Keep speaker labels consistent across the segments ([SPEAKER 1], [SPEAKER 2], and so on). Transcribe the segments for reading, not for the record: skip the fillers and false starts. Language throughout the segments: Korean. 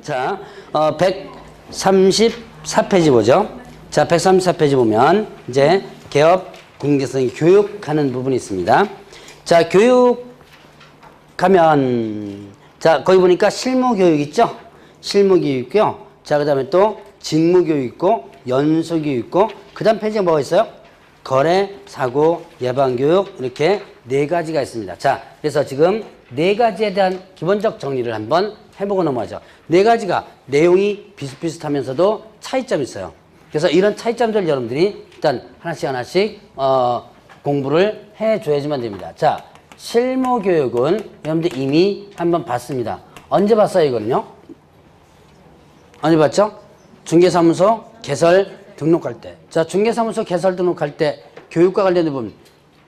[SPEAKER 1] 자, 134페이지 보죠. 자, 134페이지 보면 이제 개업, 공개성, 교육하는 부분이 있습니다. 자, 교육하면 자, 거기 보니까 실무교육 있죠? 실무교육 있고요. 자, 그 다음에 또 직무교육 있고 연수교육 있고 그 다음 페이지에 뭐가 있어요? 거래, 사고, 예방교육 이렇게 네 가지가 있습니다. 자, 그래서 지금 네 가지에 대한 기본적 정리를 한번 해보고 넘어가죠. 네 가지가 내용이 비슷비슷하면서도 차이점이 있어요. 그래서 이런 차이점들 여러분들이 일단 하나씩 공부를 해줘야지만 됩니다. 자, 실무교육은 여러분들 이미 한번 봤습니다. 언제 봤어요, 이거는요? 언제 봤죠? 중개사무소 개설 등록할 때. 자, 중개사무소 개설 등록할 때 교육과 관련된 부분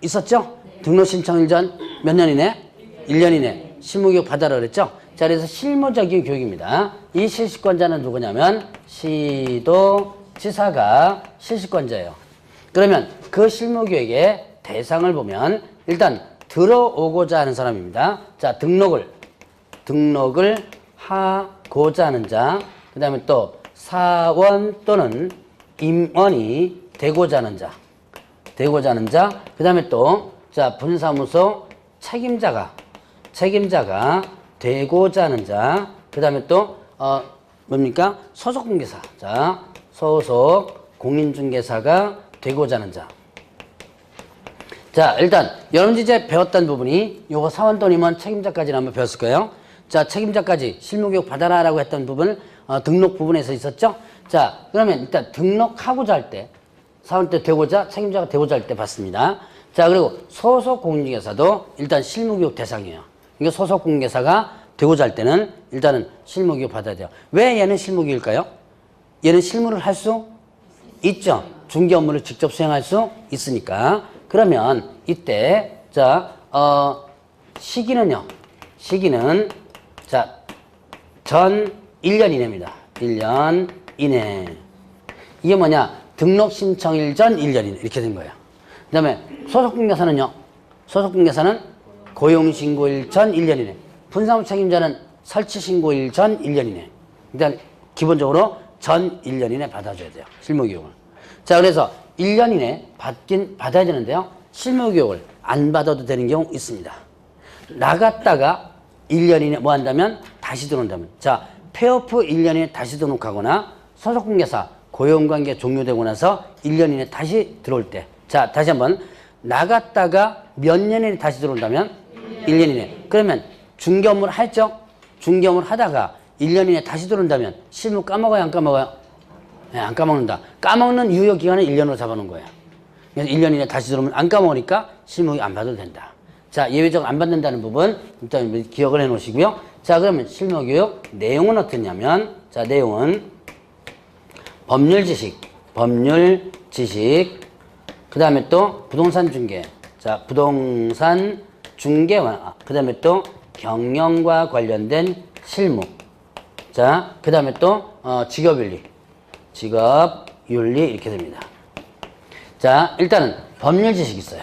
[SPEAKER 1] 있었죠? 등록 신청일 전 몇 년 이내? 1년 이내 실무교육 받아라 그랬죠? 자, 그래서 실무적인 교육입니다. 이 실시권자는 누구냐면 시도지사가 실시권자예요. 그러면 그 실무교육의 대상을 보면 일단 들어오고자 하는 사람입니다. 자, 등록을 하고자 하는 자, 그 다음에 또 사원 또는 임원이 되고자 하는 자, 그 다음에 또, 자, 분사무소 책임자가 되고자 하는 자, 그 다음에 또, 뭡니까? 소속공개사. 자, 소속 공인중개사가 되고자 하는 자. 자, 일단, 여러분들이 이제 배웠던 부분이 요거 사원 또는 임원 책임자까지는 한번 배웠을 거예요. 자, 책임자까지 실무교육 받아라 라고 했던 부분, 등록 부분에서 있었죠? 자, 그러면 일단 등록하고자 할 때, 사원 때 되고자, 책임자가 되고자 할 때 봤습니다. 자, 그리고 소속 공인중개사도 일단 실무교육 대상이에요. 이게 소속 공인중개사가 되고자 할 때는 일단은 실무교육 받아야 돼요. 왜 얘는 실무교육일까요? 얘는 실무를 할 수 있죠. 중개 업무를 직접 수행할 수 있으니까. 그러면 이때, 자, 시기는요. 시기는, 자, 전 1년 이내입니다. 1년 이내. 이게 뭐냐? 등록 신청일 전 1년 이내. 이렇게 된 거예요. 그 다음에 소속공개사는요. 소속공개사는 고용신고일 전 1년 이내. 분사무 책임자는 설치신고일 전 1년 이내. 일단 기본적으로 전 1년 이내 받아줘야 돼요. 실무교육을. 자, 그래서 1년 이내 받아야 되는데요. 실무교육을 안 받아도 되는 경우 있습니다. 나갔다가 1년 이내 뭐 한다면 다시 들어온다면. 자, 폐업 후 1년 이내 다시 등록하거나 소속공개사 고용관계 종료되고 나서 1년 이내 다시 들어올 때. 자, 다시 한번 나갔다가 몇 년 이내 다시 들어온다면 1년 이내. 그러면 중개 업무를 했죠? 중개 업무를 하다가 1년 이내 다시 들어온다면 실무 까먹어요, 안 까먹어요? 네, 안 까먹는다. 까먹는 유효 기간은 1년으로 잡아놓은 거예요. 그래서 1년 이내 다시 들어오면 안 까먹으니까 실무교육 안 받아도 된다. 자, 예외적으로 안 받는다는 부분 일단 기억을 해 놓으시고요. 자, 그러면 실무교육 내용은 어떻냐면, 자, 내용은 법률 지식, 그 다음에 또 부동산 중개, 자, 부동산 중개와, 그 다음에 또 경영과 관련된 실무, 자, 그 다음에 또 직업윤리 이렇게 됩니다. 자, 일단은 법률 지식이 있어요.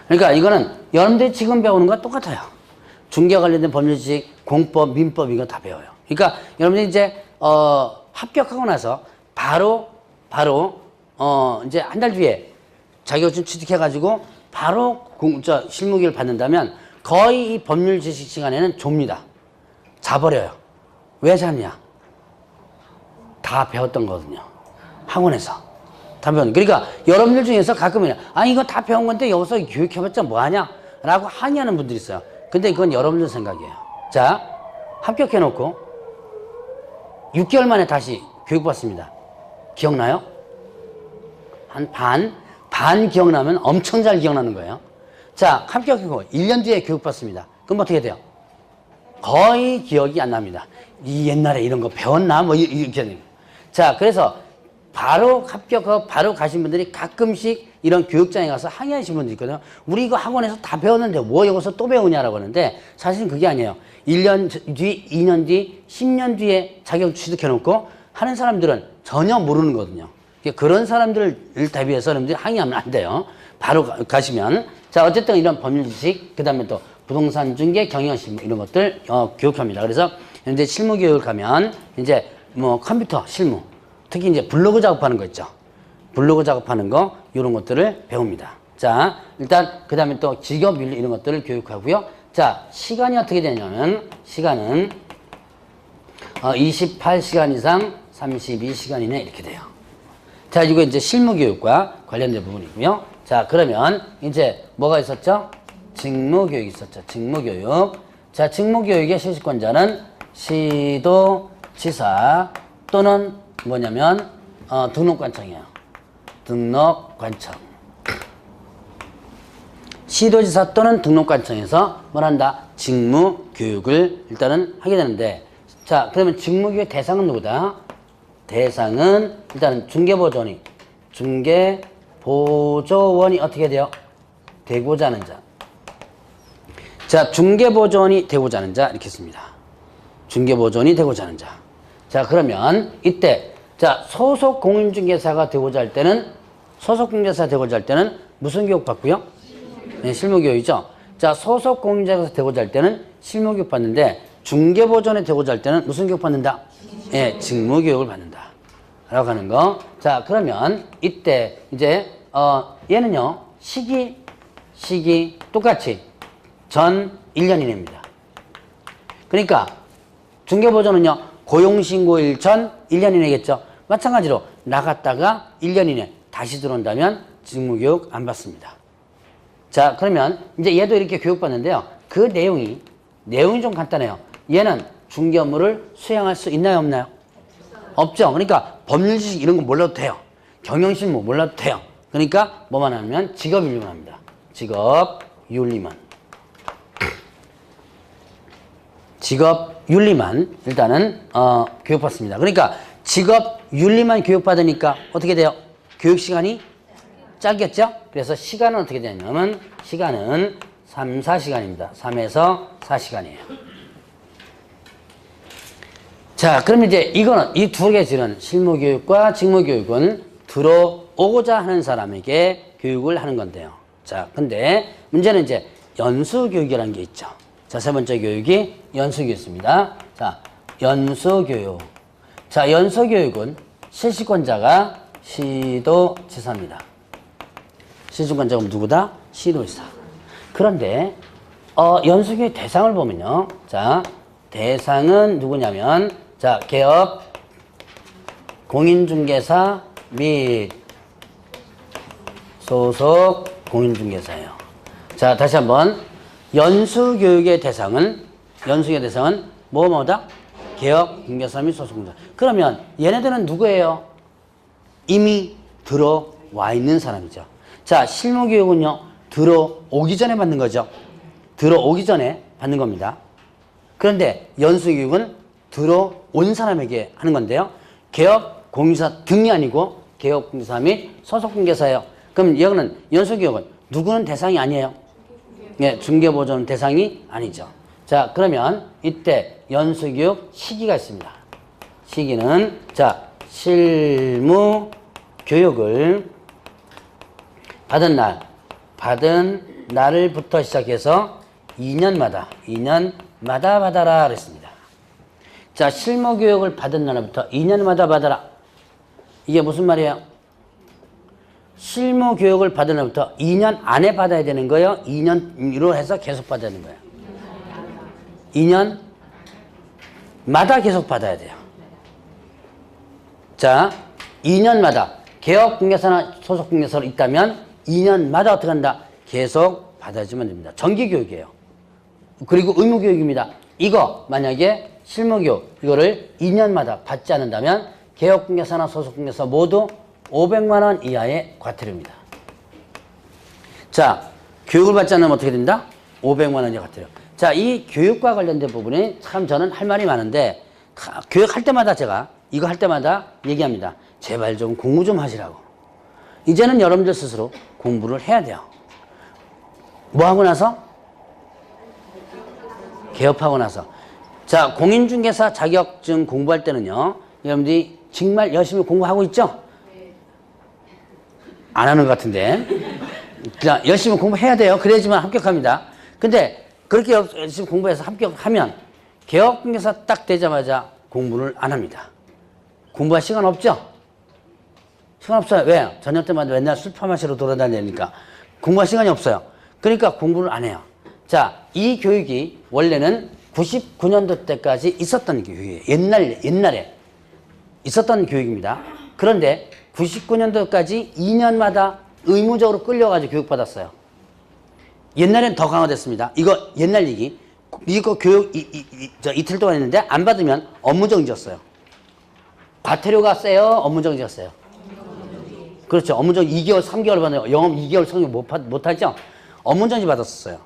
[SPEAKER 1] 그러니까 이거는 여러분들이 지금 배우는 거와 똑같아요. 중개와 관련된 법률 지식, 공법, 민법 이거 다 배워요. 그러니까 여러분들이 이제 합격하고 나서 바로 이제 한 달 뒤에 자격증 취득해가지고 바로 실무교육을 받는다면 거의 이 법률 지식 시간에는 좁니다. 자버려요. 왜 잤냐? 다 배웠던 거거든요. 학원에서. 다 배웠는. 그러니까 여러분들 중에서 가끔은 이거 다 배운 건데 여기서 교육해봤자 뭐하냐? 라고 항의하는 분들이 있어요. 근데 그건 여러분들 생각이에요. 자, 합격해놓고 6개월 만에 다시 교육받습니다. 기억나요? 한 반 기억나면 엄청 잘 기억나는 거예요. 자, 합격하고 1년 뒤에 교육받습니다. 그럼 어떻게 돼요? 거의 기억이 안 납니다. 이 옛날에 이런 거 배웠나? 뭐 이렇게 되는 거예요. 자, 그래서 바로 합격하고 바로 가신 분들이 가끔씩 이런 교육장에 가서 항의하시는 분들이 있거든요. 우리 이거 학원에서 다 배웠는데 뭐 여기서 또 배우냐라고 하는데 사실은 그게 아니에요. 1년 뒤, 2년 뒤, 10년 뒤에 자격 취득해놓고 하는 사람들은 전혀 모르는 거거든요. 그런 사람들을 대비해서 여러분들이 항의하면 안 돼요. 바로 가시면. 자, 어쨌든 이런 법률 지식, 그 다음에 또 부동산 중개, 경영실무 이런 것들 교육합니다. 그래서 이제 실무 교육을 가면 이제 뭐 컴퓨터 실무, 특히 이제 블로그 작업하는 거 있죠. 블로그 작업하는 거 이런 것들을 배웁니다. 자, 일단 그 다음에 또 직업 윤리 이런 것들을 교육하고요. 자, 시간이 어떻게 되냐면 시간은 28시간 이상 32시간 이내 이렇게 돼요. 자, 이거 이제 실무 교육과 관련된 부분이고요. 자, 그러면 이제 뭐가 있었죠? 직무 교육이 있었죠. 직무 교육. 자, 직무 교육의 실시권자는 시도지사 또는 뭐냐면 등록관청이에요. 등록관청. 시도지사 또는 등록관청에서 뭘 한다? 직무 교육을 일단은 하게 되는데, 자, 그러면 직무 교육 대상은 누구다? 대상은 일단은 중개보조원이, 중개보조원이 어떻게 돼요? 되고자 하는 자. 자, 중개보조원이 되고자 하는 자 이렇게 씁니다. 중개보조원이 되고자 하는 자. 자, 그러면 이때 자, 소속 공인중개사가 되고자 할 때는, 소속 공인중개사 되고자 할 때는 무슨 교육 받고요? 네, 실무 교육이죠. 자, 소속 공인중개사 되고자 할 때는 실무 교육 받는데, 중개보조원이 되고자 할 때는 무슨 교육 받는다? 예, 직무 교육을 받는다. 라고 하는 거. 자, 그러면 이때 이제 얘는요, 시기 똑같이 전 1년 이내입니다. 그러니까 중개보조원은요, 고용신고일 전 1년 이내겠죠. 마찬가지로 나갔다가 1년 이내 다시 들어온다면 직무교육 안 받습니다. 자, 그러면 이제 얘도 이렇게 교육받는데요. 그 내용이 좀 간단해요. 얘는 중개 업무를 수행할 수 있나요, 없나요? 없죠. 그러니까 법률 지식 이런 거 몰라도 돼요. 경영실무 몰라도 돼요. 그러니까 뭐만 하면 직업윤리만 합니다. 직업윤리만. 직업윤리만 일단은 교육받습니다. 그러니까 직업윤리만 교육받으니까 어떻게 돼요? 교육시간이 짧겠죠? 그래서 시간은 어떻게 되냐면 시간은 3, 4시간입니다. 3에서 4시간이에요. 자, 그러면 이제 이거는 이 두 가지는 실무교육과 직무교육은 들어오고자 하는 사람에게 교육을 하는 건데요. 자, 근데 문제는 이제 연수교육이라는 게 있죠. 자, 세 번째 교육이 연수교육입니다. 자, 연수교육. 자, 연수교육은 실시권자가 시도지사입니다. 실시권자가 누구다? 시도지사. 그런데 연수교육 대상을 보면요. 자, 대상은 누구냐면 자, 개업, 공인중개사 및 소속 공인중개사예요. 자, 다시 한번 연수교육의 대상은 뭐다? 개업, 중개사 및 소속 공인중개사. 그러면 얘네들은 누구예요? 이미 들어와 있는 사람이죠. 자, 실무교육은요, 들어오기 전에 받는 거죠. 들어오기 전에 받는 겁니다. 그런데 연수교육은 들어온 사람에게 하는 건데요. 개업, 공인중개사 등이 아니고 개업, 공인중개사 및 소속 공인중개사예요. 그럼 이거는 연수교육은 누구는 대상이 아니에요. 네, 중개보조는 대상이 아니죠. 자, 그러면 이때 연수교육 시기가 있습니다. 시기는 자, 실무 교육을 받은 날을부터 시작해서 2년마다 받아라 그랬습니다. 자, 실무 교육을 받은 날부터 2년마다 받아라. 이게 무슨 말이에요? 실무 교육을 받은 날부터 2년 안에 받아야 되는 거예요? 2년으로 해서 계속 받아야 되는 거예요? 2년마다 계속 받아야 돼요. 자, 2년마다 개업공개사나 소속공개사로 있다면 2년마다 어떻게 한다? 계속 받아주면 됩니다. 정기교육이에요. 그리고 의무교육입니다. 이거 만약에 실무교육 이거를 2년마다 받지 않는다면 개업공개사나 소속공개사 모두 500만 원 이하의 과태료입니다. 자, 교육을 받지 않으면 어떻게 된다? 500만 원 이하 과태료. 자, 이 교육과 관련된 부분이 참 저는 할 말이 많은데 교육할 때마다 제가 이거 할 때마다 얘기합니다. 제발 좀 공부 좀 하시라고. 이제는 여러분들 스스로 공부를 해야 돼요. 뭐 하고 나서? 개업하고 나서. 자, 공인중개사 자격증 공부할 때는요, 여러분들이 정말 열심히 공부하고 있죠? 안 하는 것 같은데. 자, 열심히 공부해야 돼요. 그래야지만 합격합니다. 근데 그렇게 열심히 공부해서 합격하면 개업공개사 딱 되자마자 공부를 안 합니다. 공부할 시간 없죠? 시간 없어요. 왜? 저녁 때마다 맨날 술 파마시러 돌아다니니까 공부할 시간이 없어요. 그러니까 공부를 안 해요. 자, 이 교육이 원래는 99년도 때까지 있었던 교육이에요. 옛날에 있었던 교육입니다. 그런데 99년도까지 2년마다 의무적으로 끌려가지고 교육받았어요. 옛날엔 더 강화됐습니다. 이거 옛날 얘기. 이거 교육 이틀 동안 했는데 안 받으면 업무정지였어요. 과태료가 세요? 업무정지였어요? 그렇죠. 업무정지 2개월, 3개월 받아요. 영업 2개월, 3개월 못하죠? 업무정지 받았었어요.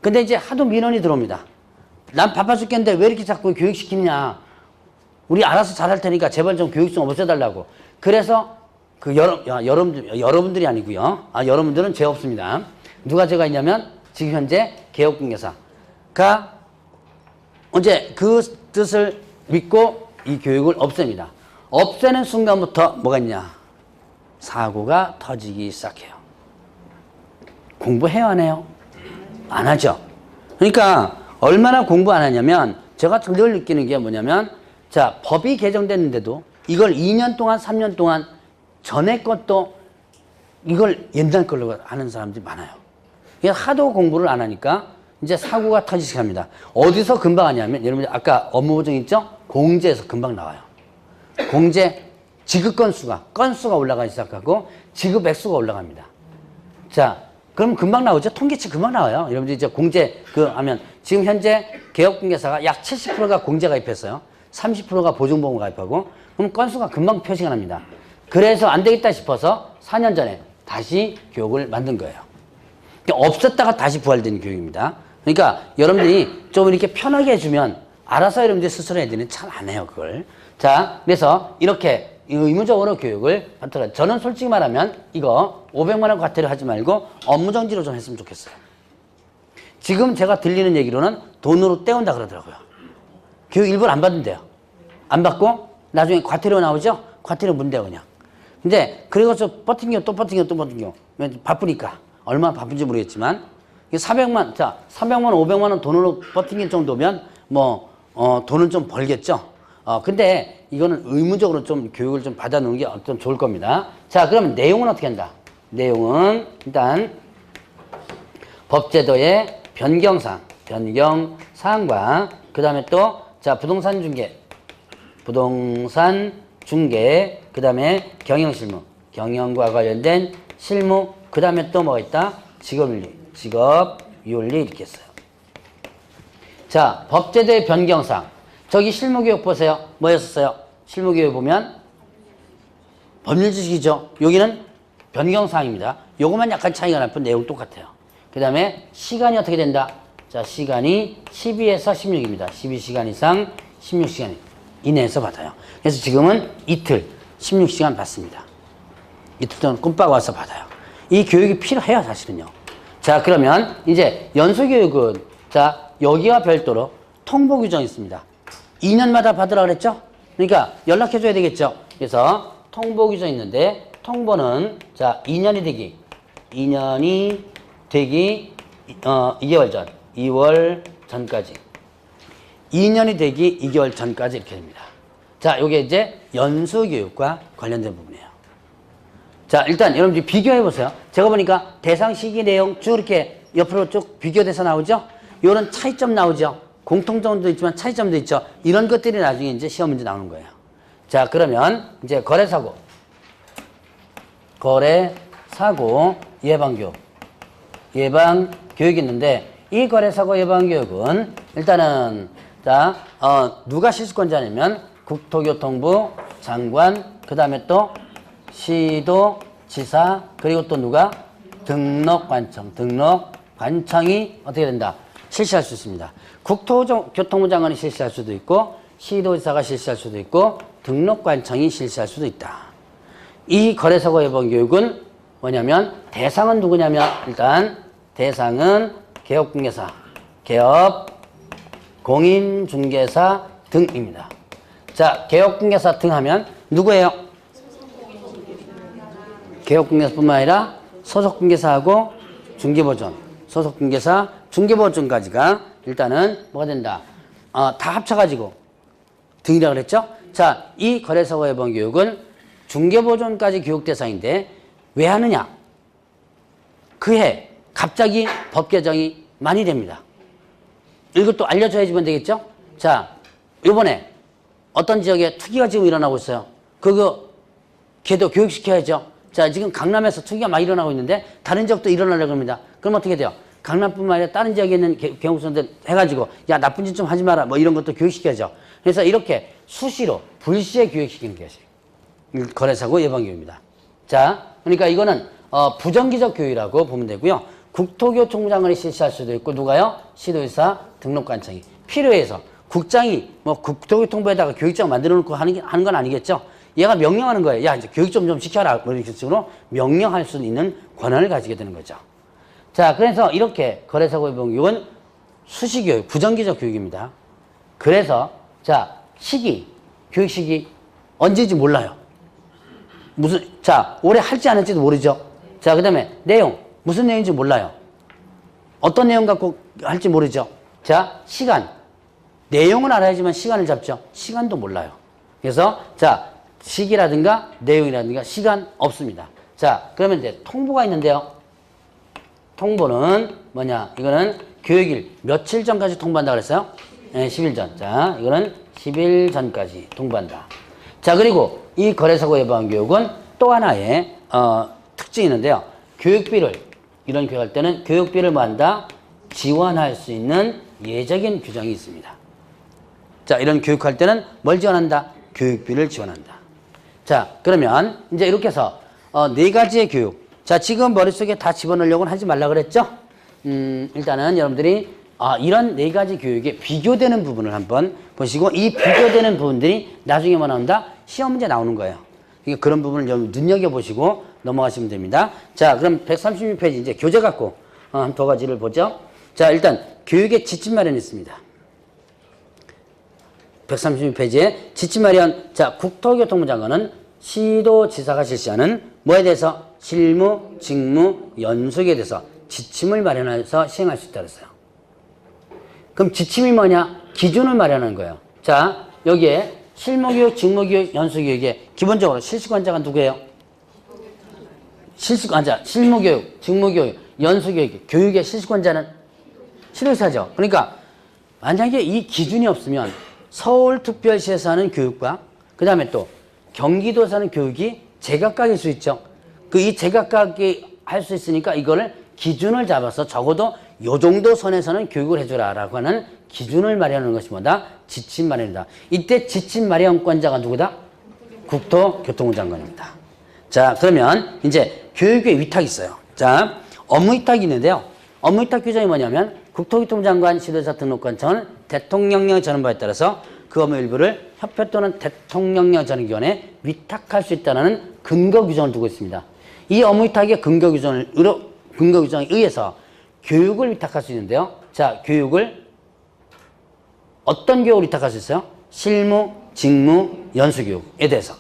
[SPEAKER 1] 근데 이제 하도 민원이 들어옵니다. 난 바빠 죽겠는데 왜 이렇게 자꾸 교육시키냐. 우리 알아서 잘할 테니까 제발 좀 교육 좀 없애달라고. 그래서 그 여러분들이 아니고요. 여러분들은 죄 없습니다. 누가 죄가 있냐면 지금 현재 개업공개사가 이제 그 뜻을 믿고 이 교육을 없앱니다. 없애는 순간부터 뭐가 있냐. 사고가 터지기 시작해요. 공부해요, 안 해요? 안 하죠. 그러니까 얼마나 공부 안 하냐면 제가 늘 느끼는 게 뭐냐면 자, 법이 개정됐는데도 이걸 2년 동안 3년 동안 전에 것도 이걸 옛날 걸로 하는 사람들이 많아요. 하도 공부를 안 하니까 이제 사고가 터지기 시작합니다. 어디서 금방 하냐면 여러분 아까 업무보정 있죠? 공제에서 금방 나와요. 공제 지급 건수가 올라가기 시작하고 지급 액수가 올라갑니다. 자, 그럼 금방 나오죠? 통계치 금방 나와요. 여러분들 이제 공제 하면 지금 현재 개업공개사가 약 70%가 공제 가입했어요. 30%가 보증보험 가입하고 그럼 건수가 금방 표시가 납니다. 그래서 안 되겠다 싶어서 4년 전에 다시 교육을 만든 거예요. 그러니까 없었다가 다시 부활된 교육입니다. 그러니까 여러분들이 좀 이렇게 편하게 해주면 알아서 여러분들이 스스로 애들은 잘 안 해요, 그걸. 자, 그래서 이렇게 의무적으로 교육을 받더라고요. 저는 솔직히 말하면 이거 500만 원 과태료 하지 말고 업무정지로 좀 했으면 좋겠어요. 지금 제가 들리는 얘기로는 돈으로 때운다 그러더라고요. 교육 일부러 안 받는데요. 안 받고 나중에 과태료 나오죠? 과태료 문대요, 그냥. 근데 그래서 버팅겨 또 버팅겨 바쁘니까 얼마나 바쁜지 모르겠지만 400만 500만 원 돈으로 버팅길 정도면 돈은 좀 벌겠죠. 근데 이거는 의무적으로 좀 교육을 좀 받아놓는 게 좀 좋을 겁니다. 자, 그러면 내용은 어떻게 한다? 내용은 일단 법제도의 변경사항과 그 다음에 또 자 부동산 중개 그 다음에 경영실무 경영과 관련된 실무 그 다음에 또 뭐가 있다? 직업윤리 이렇게 했어요. 자, 법제도의 변경사항 저기 실무교육 보세요. 뭐였었어요? 실무교육 보면 법률 지식이죠. 여기는 변경사항입니다. 요것만 약간 차이가 날 뿐 내용 똑같아요. 그 다음에 시간이 어떻게 된다? 자, 시간이 12에서 16입니다. 12시간 이상 16시간 이내에서 받아요. 그래서 지금은 이틀 16시간 받습니다. 이틀 동안 꼼빡 와서 받아요. 이 교육이 필요해요, 사실은요. 자, 그러면 이제 연수교육은 자, 여기와 별도로 통보 규정이 있습니다. 2년마다 받으라 그랬죠? 그러니까 연락해줘야 되겠죠? 그래서 통보 규정이 있는데 통보는 자, 2년이 되기 2개월 전, 2월 전까지. 2년이 되기 2개월 전까지 이렇게 됩니다. 자, 요게 이제 연수교육과 관련된 부분이에요. 자, 일단 여러분들이 비교해보세요. 제가 보니까 대상 시기 내용 쭉 이렇게 옆으로 쭉 비교돼서 나오죠? 요런 차이점 나오죠? 공통점도 있지만 차이점도 있죠? 이런 것들이 나중에 이제 시험 문제 나오는 거예요. 자, 그러면 이제 거래사고 예방교육이 있는데 이 거래사고 예방교육은 일단은 자, 누가 실시권자냐면 국토교통부 장관, 그 다음에 또 시도지사, 그리고 또 누가? 등록관청이 어떻게 된다? 실시할 수 있습니다. 국토교통부 장관이 실시할 수도 있고, 시도지사가 실시할 수도 있고, 등록관청이 실시할 수도 있다. 이 거래사고 예방교육은 뭐냐면, 대상은 누구냐면, 일단, 대상은 개업공개사, 공인중개사 등입니다. 자, 개업공개사 등 하면 누구예요? 개업공개사뿐만 아니라 소속공개사하고 중개보존, 소속공개사, 중개보존까지가 일단은 뭐가 된다? 다 합쳐가지고 등이라고 그랬죠? 자, 이 거래사고 위반 교육은 중개보존까지 교육 대상인데 왜 하느냐? 그해 갑자기 법 개정이 많이 됩니다. 이것도 알려줘야지만 되겠죠? 자, 이번에 어떤 지역에 투기가 지금 일어나고 있어요. 걔도 교육시켜야죠. 자, 지금 강남에서 투기가 많이 일어나고 있는데 다른 지역도 일어나려고 합니다. 그럼 어떻게 돼요? 강남뿐만 아니라 다른 지역에 있는 경영수들 해가지고 야, 나쁜 짓 좀 하지 마라. 뭐 이런 것도 교육시켜야죠. 그래서 이렇게 수시로 불시에 교육시키는 것이 거래사고 예방교육입니다. 자, 그러니까 이거는 부정기적 교육이라고 보면 되고요. 국토교통부장관이 실시할 수도 있고 누가요? 시도지사 등록관청이 필요해서 국장이 뭐 국토교통부에다가 교육청 만들어 놓고 하는 건 아니겠죠. 얘가 명령하는 거예요. 야, 이제 교육 좀 시켜라. 뭐 이런 식으로 명령할 수 있는 권한을 가지게 되는 거죠. 자, 그래서 이렇게 거래사고 예방 교육은 수시교육, 부정기적 교육입니다. 그래서 자, 교육 시기 언제인지 몰라요. 올해 할지 안 할지도 모르죠. 자, 그 다음에 내용, 무슨 내용인지 몰라요. 어떤 내용 갖고 할지 모르죠. 자, 시간. 내용은 알아야지만 시간을 잡죠. 시간도 몰라요. 그래서, 자, 시기라든가 내용이라든가 시간 없습니다. 자, 그러면 이제 통보가 있는데요. 통보는 뭐냐? 이거는 교육일 며칠 전까지 통보한다 그랬어요? 네, 10일 전. 자, 이거는 10일 전까지 통보한다. 자, 그리고 이 거래사고 예방 교육은 또 하나의 특징이 있는데요. 이런 교육할 때는 교육비를 뭐 한다? 지원할 수 있는 예적인 규정이 있습니다. 자, 이런 교육할 때는 뭘 지원한다? 교육비를 지원한다. 자, 그러면 이제 이렇게 해서 네 가지의 교육. 자, 지금 머릿속에 다 집어넣으려고는 하지 말라 그랬죠? 일단은 여러분들이 이런 네 가지 교육에 비교되는 부분을 한번 보시고 이 비교되는 부분들이 나중에 뭐 나온다? 시험 문제 나오는 거예요. 그러니까 그런 부분을 눈여겨보시고 넘어가시면 됩니다. 자, 그럼 136페이지 이제 교재 갖고 한 두 가지를 보죠. 자, 일단 교육의 지침 마련이 있습니다. 136페이지에 지침 마련. 자, 국토교통부 장관은 시도지사가 실시하는 뭐에 대해서? 실무, 직무, 연수에 대해서 지침을 마련해서 시행할 수 있다고 했어요. 그럼 지침이 뭐냐? 기준을 마련하는 거예요. 자, 여기에 실무교육, 직무교육, 연수교육에 기본적으로 실시관자가 누구예요? 실무교육, 직무교육, 연수교육, 교육의 실시관자는 시도지사죠. 그러니까 만약에 이 기준이 없으면 서울특별시에서 하는 교육과 그 다음에 또 경기도에서 하는 교육이 제각각일 수 있죠. 이 제각각이 할 수 있으니까 이거를 기준을 잡아서 적어도 요 정도 선에서는 교육을 해주라 라고 하는 기준을 마련하는 것이 뭐다? 지침 마련이다. 이때 지침 마련권자가 누구다? 국토교통부 장관입니다. 자, 그러면 이제 교육의 위탁이 있어요. 자, 업무 위탁이 있는데요. 업무 위탁 규정이 뭐냐면 국토교통부 장관 시도지사 등록관청은 대통령령 전한 바에 따라서 그 업무 일부를 협회 또는 대통령령 전기관에 위탁할 수 있다는 근거 규정을 두고 있습니다. 이 업무 위탁의 근거 규정에 의해서 교육을 위탁할 수 있는데요. 자, 어떤 교육을 위탁할 수 있어요? 실무, 직무, 연수교육에 대해서.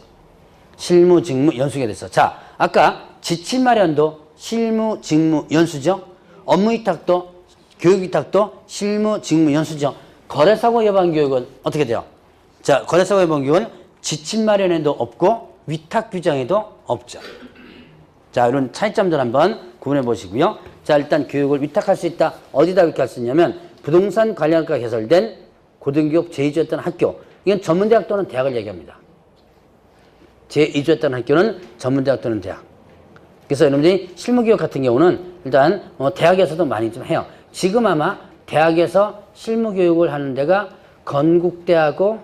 [SPEAKER 1] 실무, 직무, 연수에 대해서. 자, 아까 지침 마련도 실무, 직무, 연수죠. 업무 위탁도, 교육 위탁도 실무, 직무, 연수죠. 거래사고 예방 교육은 어떻게 돼요? 자, 거래사고 예방 교육은 지침 마련에도 없고 위탁 규정에도 없죠. 자, 이런 차이점들 한번 구분해 보시고요. 자, 일단 교육을 위탁할 수 있다. 어디다 위탁할 수 있냐면 부동산 관리학과 개설된 고등교육 제2주였던 학교. 이건 전문대학 또는 대학을 얘기합니다. 제2주였던 학교는 전문대학 또는 대학. 그래서 여러분들이 실무교육 같은 경우는 일단 대학에서도 많이 좀 해요. 지금 아마 대학에서 실무교육을 하는 데가 건국대하고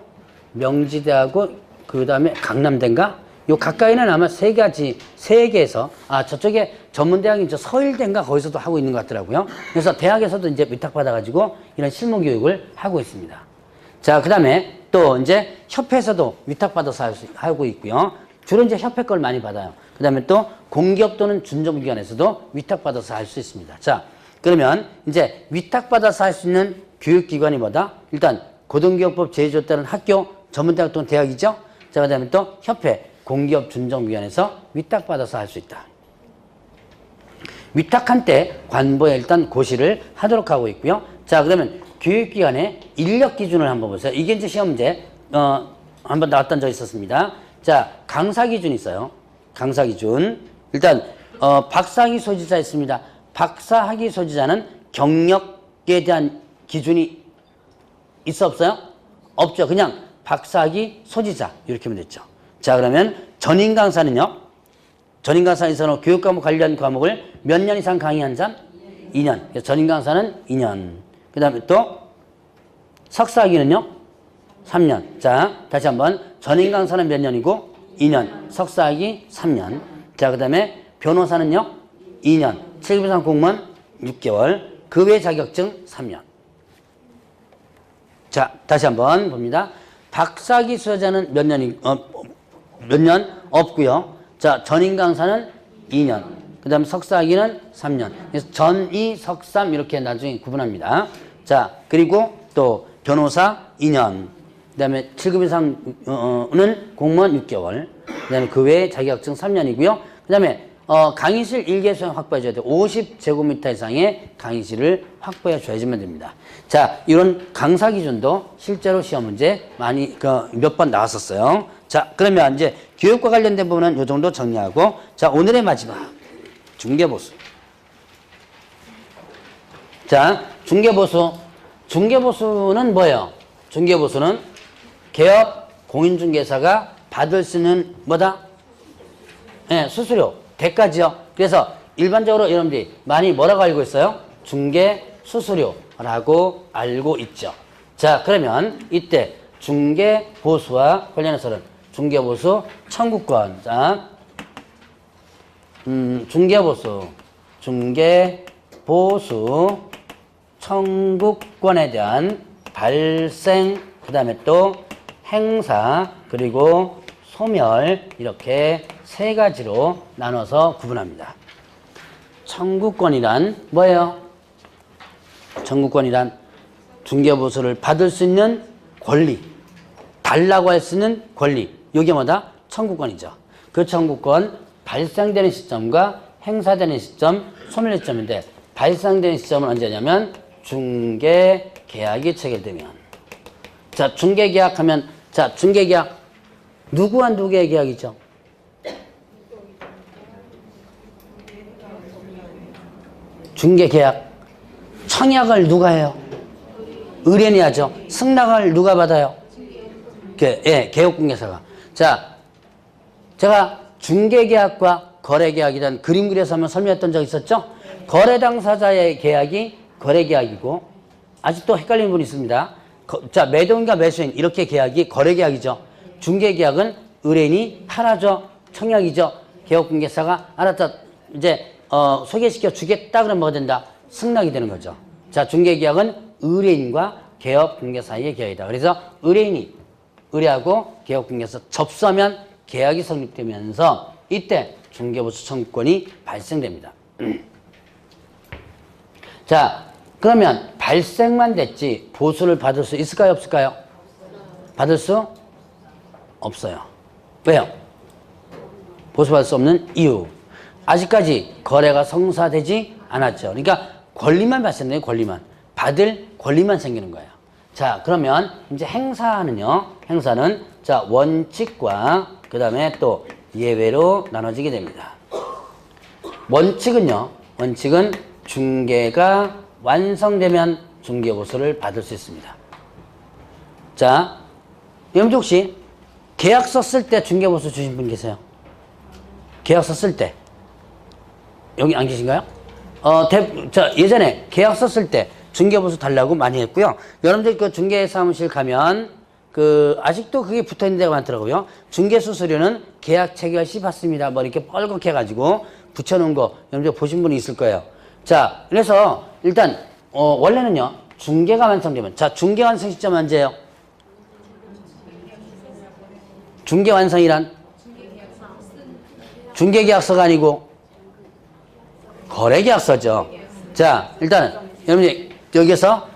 [SPEAKER 1] 명지대하고 그 다음에 강남대인가? 요 가까이는 아마 세 개에서, 저쪽에 전문대학인 서일대인가 거기서도 하고 있는 것 같더라고요. 그래서 대학에서도 이제 위탁받아가지고 이런 실무교육을 하고 있습니다. 자, 그 다음에 또 이제 협회에서도 위탁받아서 하고 있고요. 주로 이제 협회 걸 많이 받아요. 그 다음에 또 공기업 또는 준정기관에서도 위탁받아서 할 수 있습니다. 자, 그러면 이제 위탁받아서 할 수 있는 교육기관이 뭐다? 일단 고등교육법 제2조 따른 학교, 전문대학 또는 대학이죠. 자, 그 다음에 또 협회, 공기업 준정기관에서 위탁받아서 할 수 있다. 위탁한 때 관보에 일단 고시를 하도록 하고 있고요. 자, 그러면 교육기관의 인력 기준을 한번 보세요. 이게 이제 시험 문제, 한번 나왔던 적이 있었습니다. 자, 강사 기준이 있어요. 강사 기준. 일단, 박사학위 소지자 있습니다. 박사학위 소지자는 경력에 대한 기준이 있어, 없어요? 없죠. 그냥 박사학위 소지자. 이렇게 하면 됐죠. 자, 그러면 전임 강사는요? 전임 강사에서는 교육과목 관련 과목을 몇 년 이상 강의한 사람? 2년. 그래서 전임 강사는 2년. 그 다음에 또 석사학위는요? 3년. 자, 다시 한번. 전임 강사는 몇 년이고? 2년. 석사학위 3년. 자, 그 다음에 변호사는요? 2년. 7급 공무원 6개월. 그 외 자격증 3년. 자, 다시 한번 봅니다. 박사학위 수여자는 몇 년 없고요. 자, 전임 강사는 2년. 그 다음 석사학위는 3년. 그래서 전이 석삼 이렇게 나중에 구분합니다. 자, 그리고 또 변호사 2년. 그 다음에 7급 이상은 공무원 6개월. 그 다음에 그 외에 자격증 3년이고요. 그 다음에 강의실 1개 수용 확보해줘야 돼요. 50제곱미터 이상의 강의실을 확보해줘야지만 됩니다. 자, 이런 강사 기준도 실제로 시험 문제 많이 몇 번 나왔었어요. 자, 그러면 이제 교육과 관련된 부분은 이 정도 정리하고, 자, 오늘의 마지막 중개보수. 자, 중개보수. 중개보수는 뭐예요? 중개보수는 개업 공인중개사가 받을 수 있는 뭐다? 네, 수수료, 대가지요. 그래서 일반적으로 여러분들이 많이 뭐라고 알고 있어요? 중개 수수료라고 알고 있죠. 자, 그러면 이때 중개보수와 관련해서는 중개보수 청구권. 자, 중개보수 청구권에 대한 발생, 그 다음에 또 행사, 그리고 소멸, 이렇게 세 가지로 나눠서 구분합니다. 청구권이란 뭐예요? 청구권이란 중개보수를 받을 수 있는 권리, 달라고 할 수 있는 권리, 이게 뭐다? 청구권이죠. 그 청구권 발생되는 시점과 행사되는 시점, 소멸 시점인데, 발생되는 시점은 언제냐면 중개계약이 체결되면. 자, 중개계약하면, 자, 중개계약 누구와 누구의 계약이죠? 중개계약 청약을 누가 해요? 의뢰인이 하죠. 승낙을 누가 받아요? 예, 개업공개사가. 자, 제가 중개계약과 거래계약이란 그림 그려서 한번 설명했던 적 있었죠? 거래 당사자의 계약이 거래계약이고, 아직도 헷갈리는 분이 있습니다. 자, 매도인과 매수인 이렇게 계약이 거래계약이죠. 중개계약은 의뢰인이 팔아줘, 청약이죠. 개업공개사가 알았다, 이제 소개시켜 주겠다 그러면 뭐가 된다? 승낙이 되는 거죠. 자, 중개계약은 의뢰인과 개업공개 사이의 계약이다. 그래서 의뢰인이 의뢰하고 개업공개사 접수하면 계약이 성립되면서 이때 중개보수 청구권이 발생됩니다. 자, 그러면 발생만 됐지 보수를 받을 수 있을까요, 없을까요? 받을 수 없어요. 왜요? 보수받을 수 없는 이유. 아직까지 거래가 성사되지 않았죠. 그러니까 권리만 발생돼요, 권리만. 받을 권리만 생기는 거예요. 자, 그러면 이제 행사는요, 행사는 자, 원칙과 그 다음에 또 예외로 나눠지게 됩니다. 원칙은요, 원칙은 중개가 완성되면 중개보수를 받을 수 있습니다. 자, 여러분들 혹시 계약서 쓸 때 중개보수 주신 분 계세요? 계약서 쓸 때. 여기 안 계신가요? 자, 예전에 계약서 쓸 때 중개보수 달라고 많이 했고요. 여러분들 그 중개사무실 가면 아직도 그게 붙어 있는 데가 많더라고요. 중개수수료는 계약 체결 시 받습니다. 뭐 이렇게 뻘겋게 해가지고 붙여놓은 거 여러분들 보신 분이 있을 거예요. 자, 그래서 일단, 원래는요, 중개가 완성되면, 자, 중개 완성 시점은 언제예요? 중개 완성이란? 중개계약서가 아니고, 거래계약서죠. 자, 일단, 여러분들, 여기서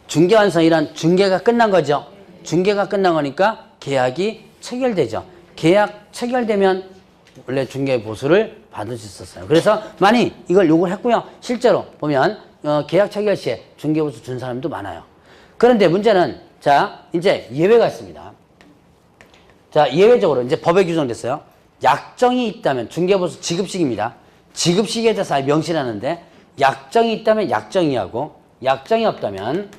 [SPEAKER 1] 중개 완성이란 중개가 끝난 거죠. 중개가 끝난 거니까 계약이 체결되죠. 계약 체결되면 원래 중개보수를 받을 수 있었어요. 그래서 많이 이걸 요구를 했고요. 실제로 보면 계약 체결 시에 중개보수 준 사람도 많아요. 그런데 문제는 자 이제 예외가 있습니다. 자 예외적으로 이제 법에 규정됐어요. 약정이 있다면 중개보수 지급식입니다. 지급식에 대해서 명시하는데 약정이 있다면 약정이하고 약정이 없다면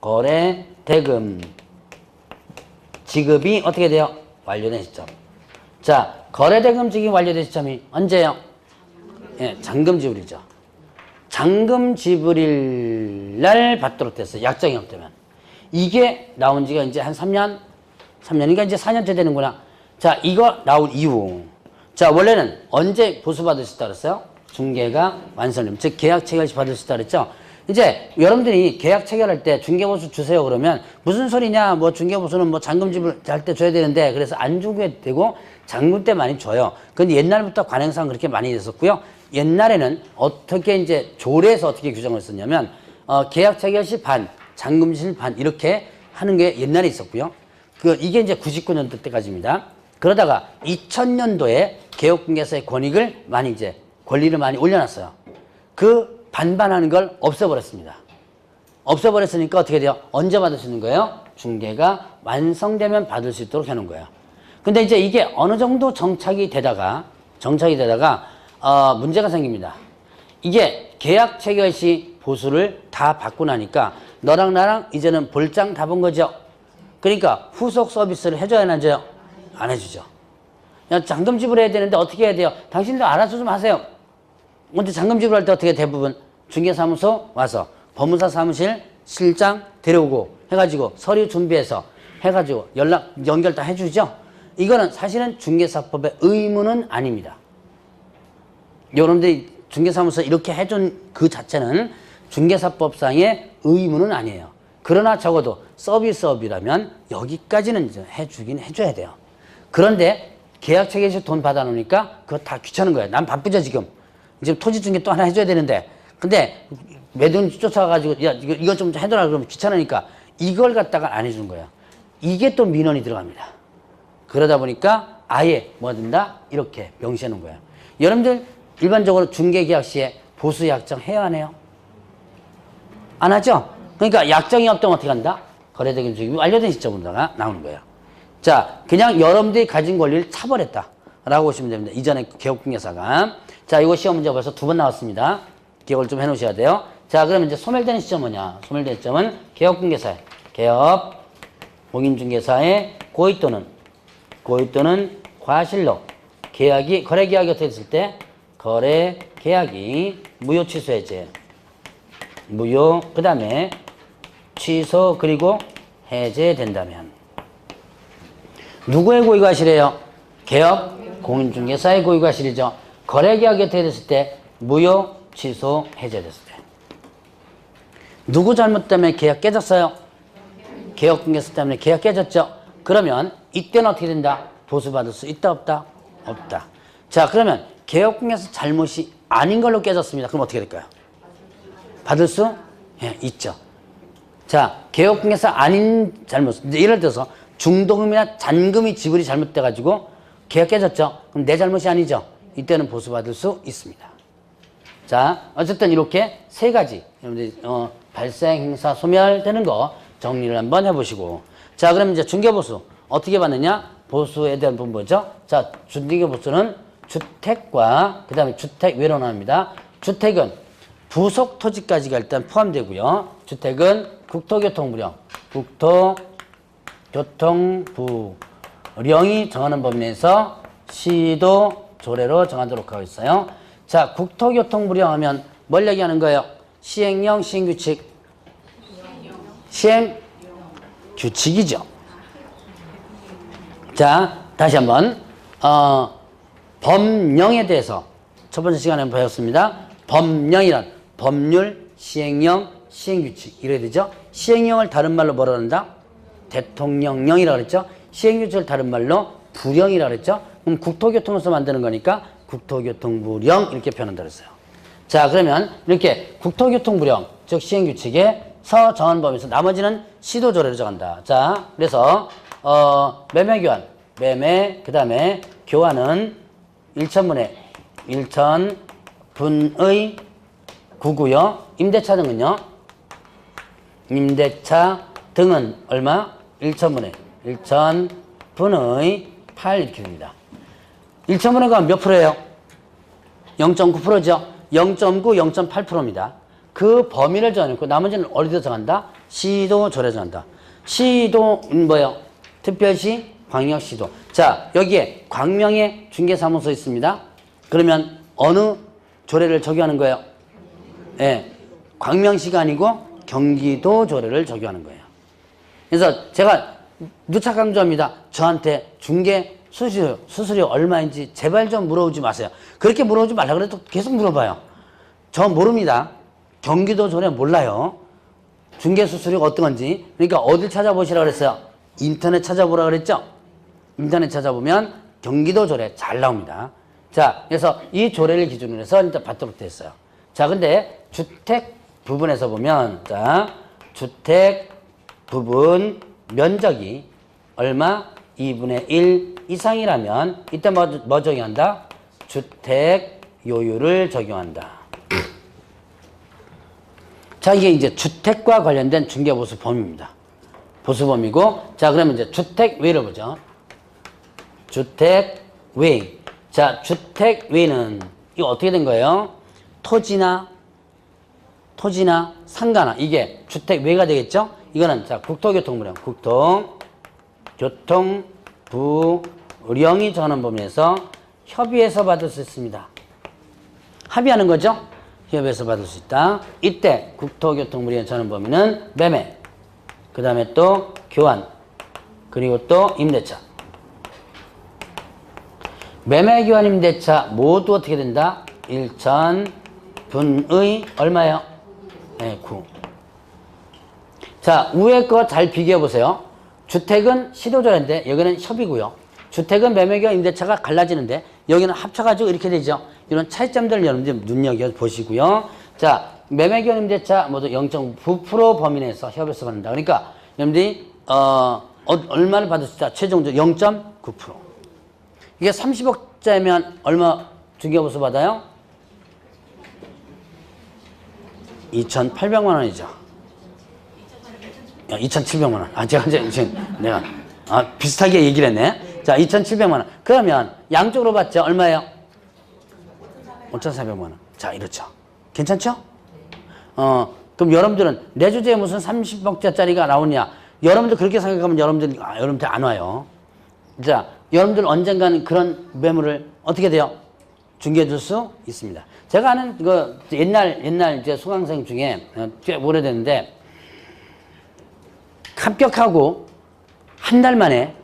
[SPEAKER 1] 거래대금 지급이 어떻게 돼요? 완료된 시점. 자 거래대금 지급이 완료된 시점이 언제예요? 예, 잔금 지불이죠. 잔금 지불일 날 받도록 됐어요. 약정이 없다면. 이게 나온 지가 이제 한 3년이니까 이제 4년째 되는구나. 자, 이거 나온 이후. 자, 원래는 언제 보수받을 수 있다 그랬어요? 중개가 완성되면. 즉, 계약 체결 시 받을 수 있다 그랬죠? 이제 여러분들이 계약 체결할 때 중개보수 주세요 그러면 무슨 소리냐? 뭐 중개보수는 뭐 잔금 지불할 때 줘야 되는데 그래서 안 주게 되고 잔금 때 많이 줘요. 근데 옛날부터 관행상 그렇게 많이 됐었고요. 옛날에는 어떻게 이제 조례에서 어떻게 규정을 썼냐면 계약 체결 시 반, 잔금 시 반 이렇게 하는 게 옛날에 있었고요. 이게 이제 99년도 때까지입니다. 그러다가 2000년도에 개업공개사의 권리를 많이 올려놨어요. 그 반반하는 걸 없애버렸습니다. 없애버렸으니까 어떻게 돼요? 언제 받을 수 있는 거예요? 중개가 완성되면 받을 수 있도록 해놓은 거예요. 근데 이제 이게 어느 정도 정착이 되다가 문제가 생깁니다. 이게 계약 체결 시 보수를 다 받고 나니까 너랑 나랑 이제는 볼장 다 본 거죠. 그러니까 후속 서비스를 해줘야 안 해줘요? 안 해주죠. 잔금 지불해야 되는데 어떻게 해야 돼요? 당신도 알아서 좀 하세요. 먼저 잔금 지불할 때 어떻게 대부분 중개사무소 와서 법무사 사무실 실장 데려오고 해가지고 서류 준비해서 해가지고 연결 다 해주죠. 이거는 사실은 중개사법의 의무는 아닙니다. 여러분들이 중개사무소 이렇게 해준 그 자체는 중개사법상의 의무는 아니에요. 그러나 적어도 서비스업이라면 여기까지는 이제 해주긴 해줘야 돼요. 그런데 계약 체결 시 돈 받아놓으니까 그거 다 귀찮은 거예요. 난 바쁘죠 지금. 지금 토지 중개 또 하나 해줘야 되는데 근데 매돈 쫓아가가지고 야 이거 좀 해둬라 그러면 귀찮으니까 이걸 갖다가 안 해준 거예요. 이게 또 민원이 들어갑니다. 그러다 보니까 아예 뭐 된다? 이렇게 명시해 놓은 거예요. 여러분들 일반적으로 중개계약 시에 보수 약정 해야 안 해요? 안 하죠? 그러니까 약정이 없다면 어떻게 한다? 거래대금 지급이 완료된 시점으로 나오는 거예요. 자, 그냥 여러분들이 가진 권리를 차버렸다 라고 보시면 됩니다. 이전에 개업공개사가. 자, 이거 시험 문제 벌써 2번 나왔습니다. 기억을 좀 해놓으셔야 돼요. 자, 그러면 이제 소멸되는 시점은 뭐냐? 소멸되는 시점은 개업공개사의 공인중개사의 고의 또는 과실로 거래계약이 어떻게 됐을 때 거래계약이 무효 취소 해제 그 다음에 취소 그리고 해제된다면 누구의 고의과실이에요? 개업 공인중개사의 고의과실이죠. 거래계약이 어떻게 됐을 때 무효 취소 해제됐을 때 누구 잘못 때문에 계약 깨졌어요? 개업공개사 때문에 계약 깨졌죠. 그러면 이때는 어떻게 된다? 보수받을 수 있다 없다? 없다. 자, 그러면 개업공개사 잘못이 아닌 걸로 깨졌습니다. 그럼 어떻게 될까요? 받을 수 있죠. 자, 개업공개사 아닌 잘못. 예를 들어서 중도금이나 잔금이 지불이 잘못돼가지고 계약 깨졌죠. 그럼 내 잘못이 아니죠. 이때는 보수받을 수 있습니다. 자, 어쨌든 이렇게 세 가지 여러분들 발생 행사 소멸되는 거 정리를 한번 해보시고. 자, 그럼 이제 중개보수 어떻게 받느냐? 보수에 대한 부분 뭐죠? 자, 중개보수는 주택과 그 다음에 주택 외로 나옵니다. 주택은 부속 토지까지가 일단 포함되고요. 주택은 국토교통부령, 국토교통부령이 정하는 범위 내에서 시도 조례로 정하도록 하고 있어요. 자, 국토교통부령 하면 뭘 얘기하는 거예요? 시행령, 시행규칙. 시행규칙이죠. 자, 다시 한번 법령에 대해서 첫 번째 시간에 배웠습니다. 법령이란 법률, 시행령, 시행규칙 이래야 되죠. 시행령을 다른 말로 뭐라 그런다? 대통령령이라고 그랬죠. 시행규칙을 다른 말로 부령이라고 그랬죠. 그럼 국토교통에서 만드는 거니까 국토교통부령 이렇게 표현한다고 했어요. 자, 그러면 이렇게 국토교통부령 즉 시행규칙에서 정한 범위에서 나머지는 시도조례로 정한다. 자, 그래서 매매교환, 매매 그 다음에 교환은 1천분의 1천분의 9고요. 임대차 등은요? 임대차 등은 얼마? 1,000분의 1,000분의 8 이렇게 됩니다. 1,000분의 가면 몇 프로예요? 0.9%죠. 0.9, 0.8%입니다. 그 범위를 정해놓고 나머지는 어디서 정한다? 시도조례 정한다. 시도는 뭐예요? 특별시, 광역시도. 자, 여기에 광명의 중개사무소 있습니다. 그러면 어느 조례를 적용하는 거예요? 예, 광명시가 아니고 경기도 조례를 적용하는 거예요. 그래서 제가 누차 강조합니다. 저한테 중개 수수료 얼마인지 제발 좀 물어보지 마세요. 그렇게 물어보지 말라 그래도 계속 물어봐요. 저 모릅니다. 경기도 조례 몰라요. 중개 수수료가 어떤 건지. 그러니까 어딜 찾아보시라고 그랬어요? 인터넷 찾아보라 그랬죠? 인터넷 찾아보면 경기도 조례 잘 나옵니다. 자, 그래서 이 조례를 기준으로 해서 일단 받도록 됐어요. 자, 근데 주택 부분에서 보면, 자, 주택 부분 면적이 얼마? 2분의 1 이상이라면, 이때 뭐 적용한다? 주택 요율을 적용한다. 자, 이게 이제 주택과 관련된 중개보수 범위입니다. 보수 범위고, 자, 그러면 이제 주택 외를 보죠. 주택 외. 자, 주택 외는 이거 어떻게 된 거예요? 토지나 상가나 이게 주택 외가 되겠죠? 이거는 자, 국토교통부령, 국토교통부령이 정하는 범위에서 협의해서 받을 수 있습니다. 합의하는 거죠? 협의해서 받을 수 있다. 이때 국토교통부령이 정하는 범위는 매매, 그 다음에 또 교환, 그리고 또 임대차. 매매, 교환, 임대차 모두 어떻게 된다? 1,000분의 얼마예요? 네, 9. 자, 위에 거 잘 비교해 보세요. 주택은 시도조례인데 여기는 협의고요. 주택은 매매, 교환, 임대차가 갈라지는데 여기는 합쳐가지고 이렇게 되죠. 이런 차이점들을 여러분들 눈여겨보시고요. 자, 매매, 교환, 임대차 모두 0.9% 범위 내에서 협의해서 받는다. 그러니까 여러분들이 얼마를 받을 수 있다? 최종적으로 0.9%. 이게 30억짜리면 얼마 중개보수 받아요? 2,800만 원이죠. 2,700만 원. 아, 제가 지금 내가 비슷하게 얘기를 했네. 자, 2,700만 원. 그러면 양쪽으로 받죠. 얼마예요? 5,400만 원. 자, 이렇죠. 괜찮죠? 그럼 여러분들은 내 주제에 무슨 30억짜리가 나오냐? 여러분들 그렇게 생각하면 여러분들 안 와요. 자, 여러분들 언젠가는 그런 매물을 어떻게 돼요? 중개해 줄 수 있습니다. 제가 아는 그 옛날 이제 수강생 중에 꽤 오래됐는데 합격하고 한 달 만에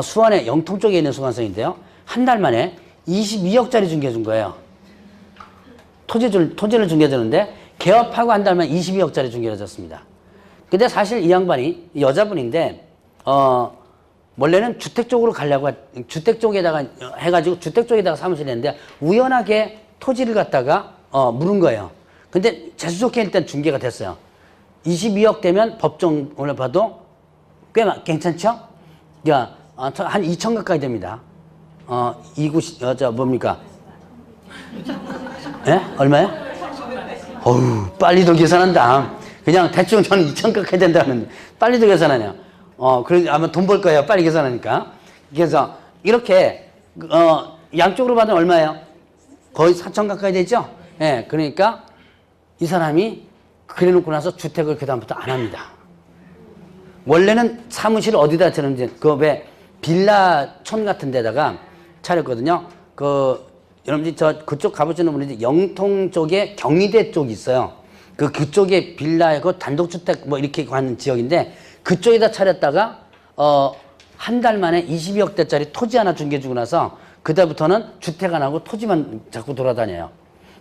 [SPEAKER 1] 수원의 영통 쪽에 있는 수강생인데요. 한 달 만에 22억짜리 중개해 준 거예요. 토지를 중개해 주는데 개업하고 한 달 만에 22억짜리 중개해 줬습니다. 근데 사실 이 양반이 여자분인데 원래는 주택 쪽으로 가려고 주택 쪽에다가 해가지고 주택 쪽에다가 사무실 했는데 우연하게 토지를 갖다가 물은 거예요. 근데 재수 좋게 일단 중개가 됐어요. 22억 되면 법정을 봐도 꽤 괜찮죠? 야, 한 2천 가까이 됩니다. 뭡니까? 예? 얼마요? 어우, 빨리도 계산한다. 그냥 대충 저는 2천 가까이 된다는데 빨리도 계산하냐. 그래서 아마 돈 벌 거예요. 빨리 계산하니까. 그래서 이렇게 양쪽으로 받으면 얼마예요? 거의 4천 가까이 되죠? 예, 그러니까 이 사람이 그래놓고 나서 주택을 그다음부터 안 합니다. 원래는 사무실을 어디다 차렸는지 왜 빌라촌 같은 데다가 차렸거든요. 여러분들이 그쪽 가보시는 분들이 영통 쪽에 경희대 쪽이 있어요. 그쪽에 빌라, 단독주택 뭐 이렇게 가는 지역인데 그쪽에다 차렸다가 한 달 만에 22억대짜리 토지 하나 중개주고 나서 그때부터는 주택 안 하고 토지만 자꾸 돌아다녀요.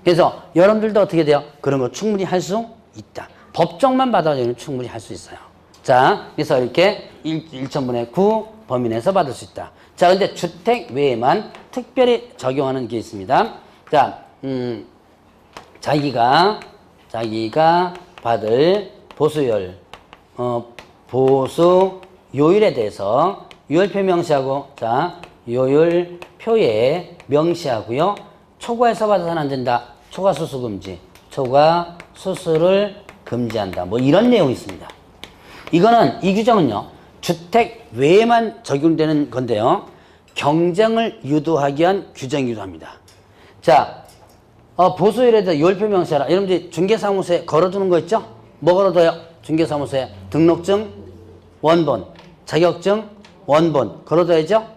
[SPEAKER 1] 그래서 여러분들도 어떻게 돼요? 그런 거 충분히 할 수 있다. 법정만 받아주면 충분히 할 수 있어요. 자, 그래서 이렇게 1,000분의 9 범위 내에서 받을 수 있다. 자, 근데 주택 외에만 특별히 적용하는 게 있습니다. 자, 자기가 받을 보수요율, 보수 요율에 대해서 요율표 명시하고, 자, 요율표에 명시하고요. 초과해서 받아서는 안 된다. 초과수수 금지. 초과 수수를 금지한다. 뭐 이런 내용이 있습니다. 이거는 이 규정은요. 주택 외에만 적용되는 건데요. 경쟁을 유도하기 위한 규정이기도 합니다. 자, 보수율에도 요일표 명시하라. 여러분들 중개사무소에 걸어두는 거 있죠? 뭐 걸어둬요? 중개사무소에 등록증, 원본, 자격증, 원본 걸어둬야죠?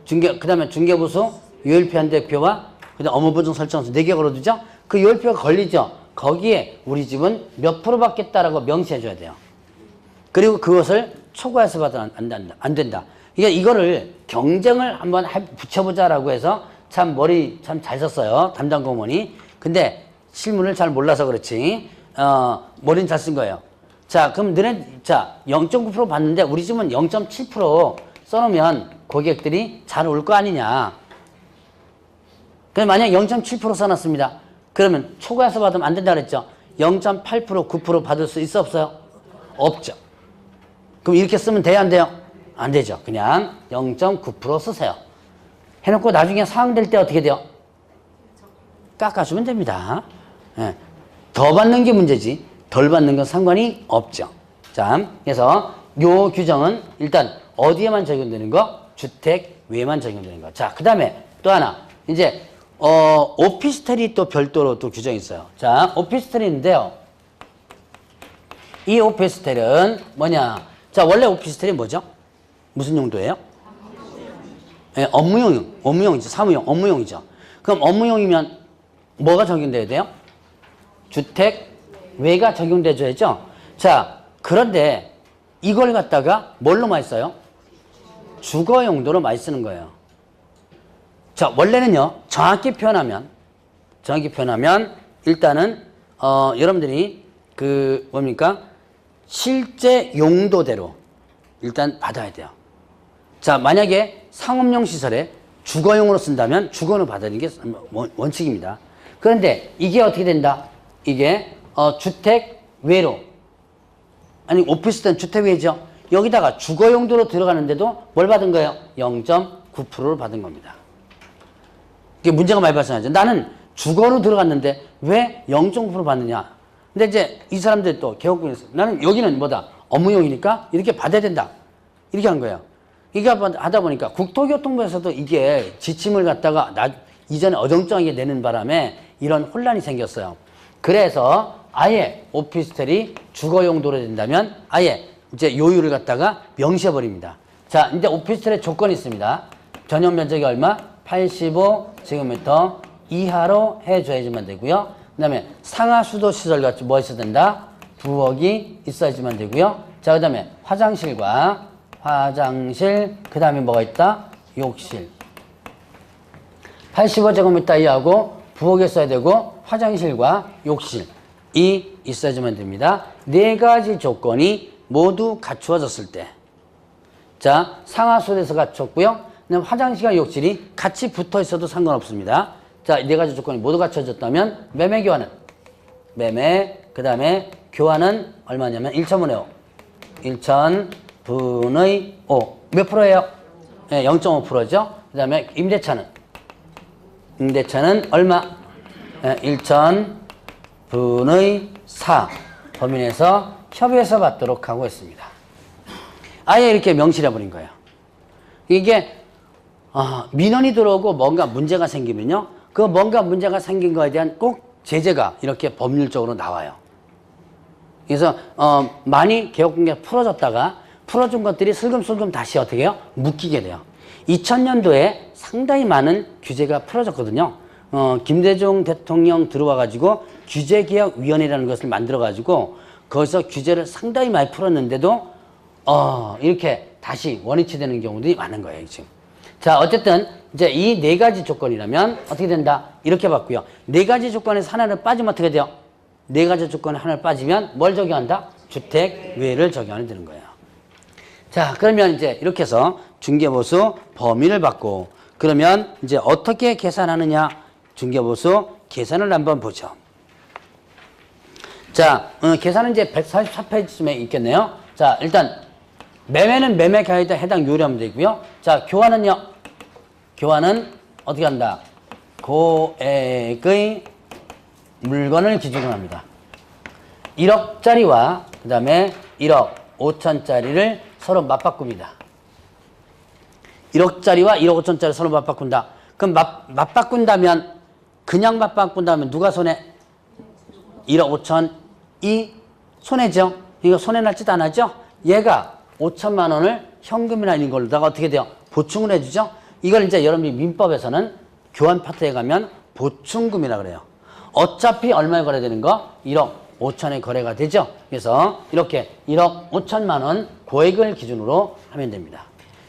[SPEAKER 1] 그 다음에 중개부수, 요일표 한 대표와 그 다음 업무보증 설정서 4개 걸어두죠? 그 요일표가 걸리죠? 거기에 우리 집은 몇 프로 받겠다라고 명시해줘야 돼요. 그리고 그것을 초과해서 받으면 안 된다. 이거를 경쟁을 한번 붙여보자라고 해서 참 머리 참 잘 썼어요. 담당 공무원이. 근데 실문을 잘 몰라서 그렇지. 머리는 잘 쓴 거예요. 자, 그럼 너네, 자, 0.9% 받는데 우리 집은 0.7% 써놓으면 고객들이 잘 올 거 아니냐. 그럼 만약 0.7% 써놨습니다. 그러면 초과해서 받으면 안 된다 그랬죠. 0.8%, 9% 받을 수 있어 없어요? 없죠. 그럼 이렇게 쓰면 돼요, 안 돼요? 안 되죠. 그냥 0.9% 쓰세요. 해놓고 나중에 상황될 때 어떻게 돼요? 깎아주면 됩니다. 예. 더 받는 게 문제지 덜 받는 건 상관이 없죠. 자, 그래서 요 규정은 일단 어디에만 적용되는 거? 주택 외에만 적용되는 거. 자, 그 다음에 또 하나 이제 오피스텔이 또 별도로 또 규정이 있어요. 자, 오피스텔이 있는데요. 이 오피스텔은 뭐냐? 자, 원래 오피스텔이 뭐죠? 무슨 용도예요? 네, 업무용이죠. 사무용, 업무용이죠. 그럼 업무용이면 뭐가 적용돼야 돼요? 주택 외가 적용돼줘야죠. 자, 그런데 이걸 갖다가 뭘로 많이 써요? 주거 용도로 많이 쓰는 거예요. 자, 원래는요, 정확히 표현하면 일단은 여러분들이 뭡니까? 실제 용도대로 일단 받아야 돼요. 자, 만약에 상업용 시설에 주거용으로 쓴다면 주거는 받아야 되는 게 원칙입니다. 그런데 이게 어떻게 된다? 이게 주택 외로, 아니 오피스텔은 주택 외죠. 여기다가 주거 용도로 들어가는데도 뭘 받은 거예요? 0.9%를 받은 겁니다. 이게 문제가 많이 발생하죠. 나는 주거로 들어갔는데 왜 0.9% 받느냐? 근데 이제 이 사람들이 또 개혁군에서 나는 여기는 뭐다? 업무용이니까 이렇게 받아야 된다. 이렇게 한 거예요. 이게 하다 보니까 국토교통부에서도 이게 지침을 갖다가 이전에 어정쩡하게 내는 바람에 이런 혼란이 생겼어요. 그래서 아예 오피스텔이 주거 용도로 된다면 아예 이제 요율을 갖다가 명시해버립니다. 자, 이제 오피스텔의 조건이 있습니다. 전용 면적이 얼마? 85제곱미터 이하로 해줘야지만 되고요. 그 다음에 상하수도 시설 같이 뭐 있어야 된다? 부엌이 있어야지만 되고요. 자, 그 다음에 화장실, 그 다음에 뭐가 있다? 욕실. 85제곱미터 이하고 부엌에 써야 되고 화장실과 욕실이 있어야지만 됩니다. 4가지 조건이 모두 갖추어졌을 때. 자, 상하수도에서 갖췄고요. 그다음 화장실과 욕실이 같이 붙어 있어도 상관없습니다. 자, 4가지 조건이 모두 갖춰졌다면 매매 교환은 그 다음에 교환은 얼마냐면 1,000분의 5. 1,000분의 5. 몇 프로예요? 네, 0.5%죠. 그 다음에 임대차는 얼마? 네, 1,000분의 4 범위 내에서 협의해서 받도록 하고 있습니다. 아예 이렇게 명시해버린 거예요. 이게 민원이 들어오고 뭔가 문제가 생기면요. 그 뭔가 문제가 생긴 거에 대한 꼭 제재가 이렇게 법률적으로 나와요. 그래서 많이 개혁공개가 풀어졌다가 풀어준 것들이 슬금슬금 다시 어떻게 해요? 묶이게 돼요. 2000년도에 상당히 많은 규제가 풀어졌거든요. 김대중 대통령 들어와가지고 규제개혁위원회라는 것을 만들어가지고 거기서 규제를 상당히 많이 풀었는데도 이렇게 다시 원위치 되는 경우들이 많은 거예요, 지금. 자, 어쨌든 이제 이 4가지 조건이라면 어떻게 된다? 이렇게 봤고요. 4가지 조건에서 하나를 빠지면 어떻게 돼요? 4가지 조건에 하나를 빠지면 뭘 적용한다? 주택 외를 적용하게 되는 거예요. 자, 그러면 이제 이렇게 해서 중개보수 범위를 받고 그러면 이제 어떻게 계산하느냐? 중개보수 계산을 한번 보죠. 자, 계산은 이제 144페이지쯤에 있겠네요. 자, 일단 매매는 매매 가액에 해당 요리하면 되고요. 자, 교환은요. 교환은 어떻게 한다? 고액의 물건을 기준으로 합니다. 1억짜리와 그 다음에 1억 5천짜리를 서로 맞바꿉니다. 1억짜리와 1억 5천짜리 서로 맞바꾼다. 그럼 맞바꾼다면 그냥 맞바꾼다면 누가 손해? 1억 5천이 손해죠. 이거 손해 날 짓 안 하죠? 얘가 5천만 원을 현금이나 이런 걸로다가 어떻게 돼요? 보충을 해주죠? 이걸 이제 여러분이 민법에서는 교환 파트에 가면 보충금이라 그래요. 어차피 얼마에 거래되는 거? 1억 5천에 거래가 되죠. 그래서 이렇게 1억 5천만 원 고액을 기준으로 하면 됩니다.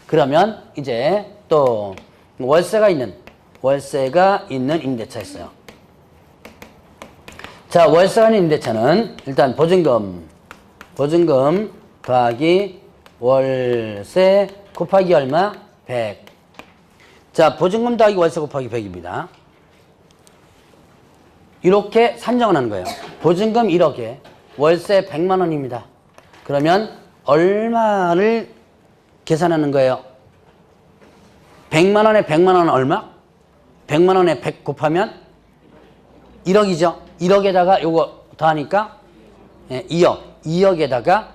[SPEAKER 1] 그러면 이제 또 월세가 있는 임대차 있어요. 자, 월세가 있는 임대차는 일단 보증금 더하기 월세 곱하기 얼마? 100. 자, 보증금 더하기 월세 곱하기 100입니다. 이렇게 산정을 하는 거예요. 보증금 1억에 월세 100만 원입니다. 그러면 얼마를 계산하는 거예요? 100만 원에 100만 원은 얼마? 100만 원에 100 곱하면 1억이죠. 1억에다가 요거 더하니까 2억. 2억에다가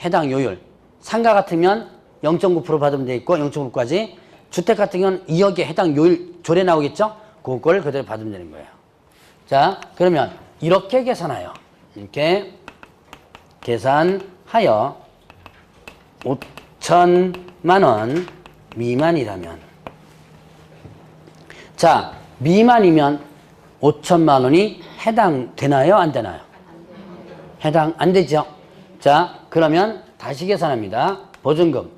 [SPEAKER 1] 해당 요율. 상가 같으면 0.9% 받으면 돼 있고 0.9까지. 주택 같은 경우는 2억에 해당 요율 조례 나오겠죠? 그걸 그대로 받으면 되는 거예요. 자, 그러면 이렇게 계산하여. 이렇게 계산하여 5천만 원 미만이라면. 자, 미만이면 5천만 원이 해당되나요? 안 되나요? 해당 안 되죠. 자, 그러면 다시 계산합니다. 보증금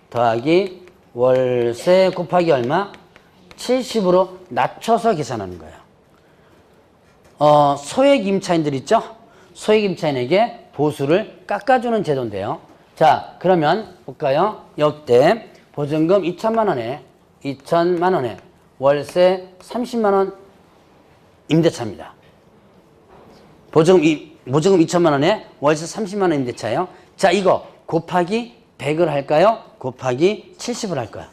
[SPEAKER 1] 더하기 월세 곱하기 얼마? 70으로 낮춰서 계산하는 거예요. 소액 임차인들 있죠? 소액 임차인에게 보수를 깎아주는 제도인데요. 자, 그러면 볼까요? 역대 보증금 2천만 원에 월세 30만 원 임대차입니다. 보증금 2천만 원에 월세 30만 원 임대차예요. 자, 이거 곱하기 100을 할까요? 곱하기 70을 할까요?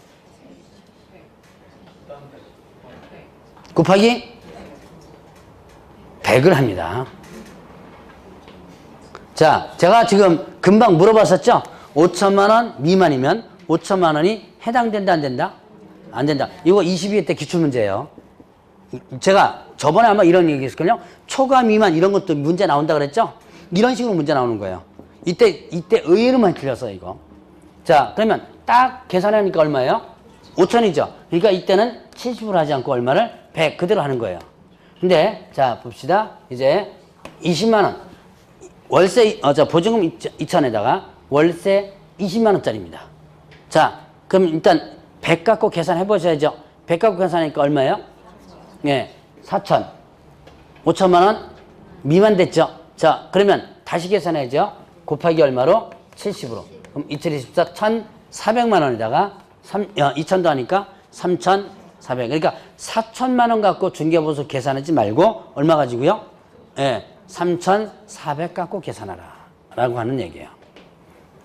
[SPEAKER 1] 곱하기 100을 합니다. 자, 제가 지금 금방 물어봤었죠? 5천만 원 미만이면 5천만 원이 해당된다, 안 된다? 안 된다. 이거 22회 때 기출문제예요. 제가 저번에 아마 이런 얘기 했을걸요? 초과 미만 이런 것도 문제 나온다 그랬죠? 이런 식으로 문제 나오는 거예요. 이때 의외로 많이 틀렸어요, 이거. 자, 그러면 딱 계산하니까 얼마예요? 5천이죠. 그러니까 이때는 70으로 하지 않고 얼마를? 100 그대로 하는 거예요. 근데 자, 봅시다. 이제 20만 원. 월세 보증금 2천에다가 월세 20만 원짜리입니다. 자, 그럼 일단 100 갖고 계산해 보셔야죠. 100 갖고 계산하니까 얼마예요? 예, 4천. 5천만 원 미만 됐죠. 자, 그러면 다시 계산해야죠. 곱하기 얼마로? 70으로. 그럼 2024 1,400만 원에다가 2천 더하니까 3,400. 그러니까 4천만 원 갖고 중개보수 계산하지 말고 얼마 가지고요? 예, 3,400 갖고 계산하라 라고 하는 얘기예요.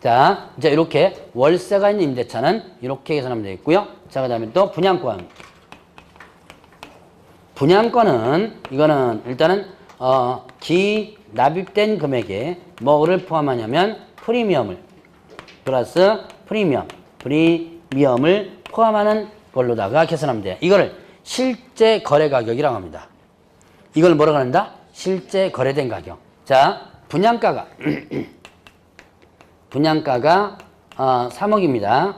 [SPEAKER 1] 자, 이제 이렇게 월세가 있는 임대차는 이렇게 계산하면 되겠고요. 자, 그 다음에 또 분양권. 분양권은 이거는 일단은 기납입된 금액에 뭐를 포함하냐면 프리미엄을 플러스 프리미엄을 포함하는 걸로다가 계산하면 돼요. 이거를 실제 거래 가격이라고 합니다. 이걸 뭐라고 한다? 실제 거래된 가격. 자, 분양가가 3억입니다.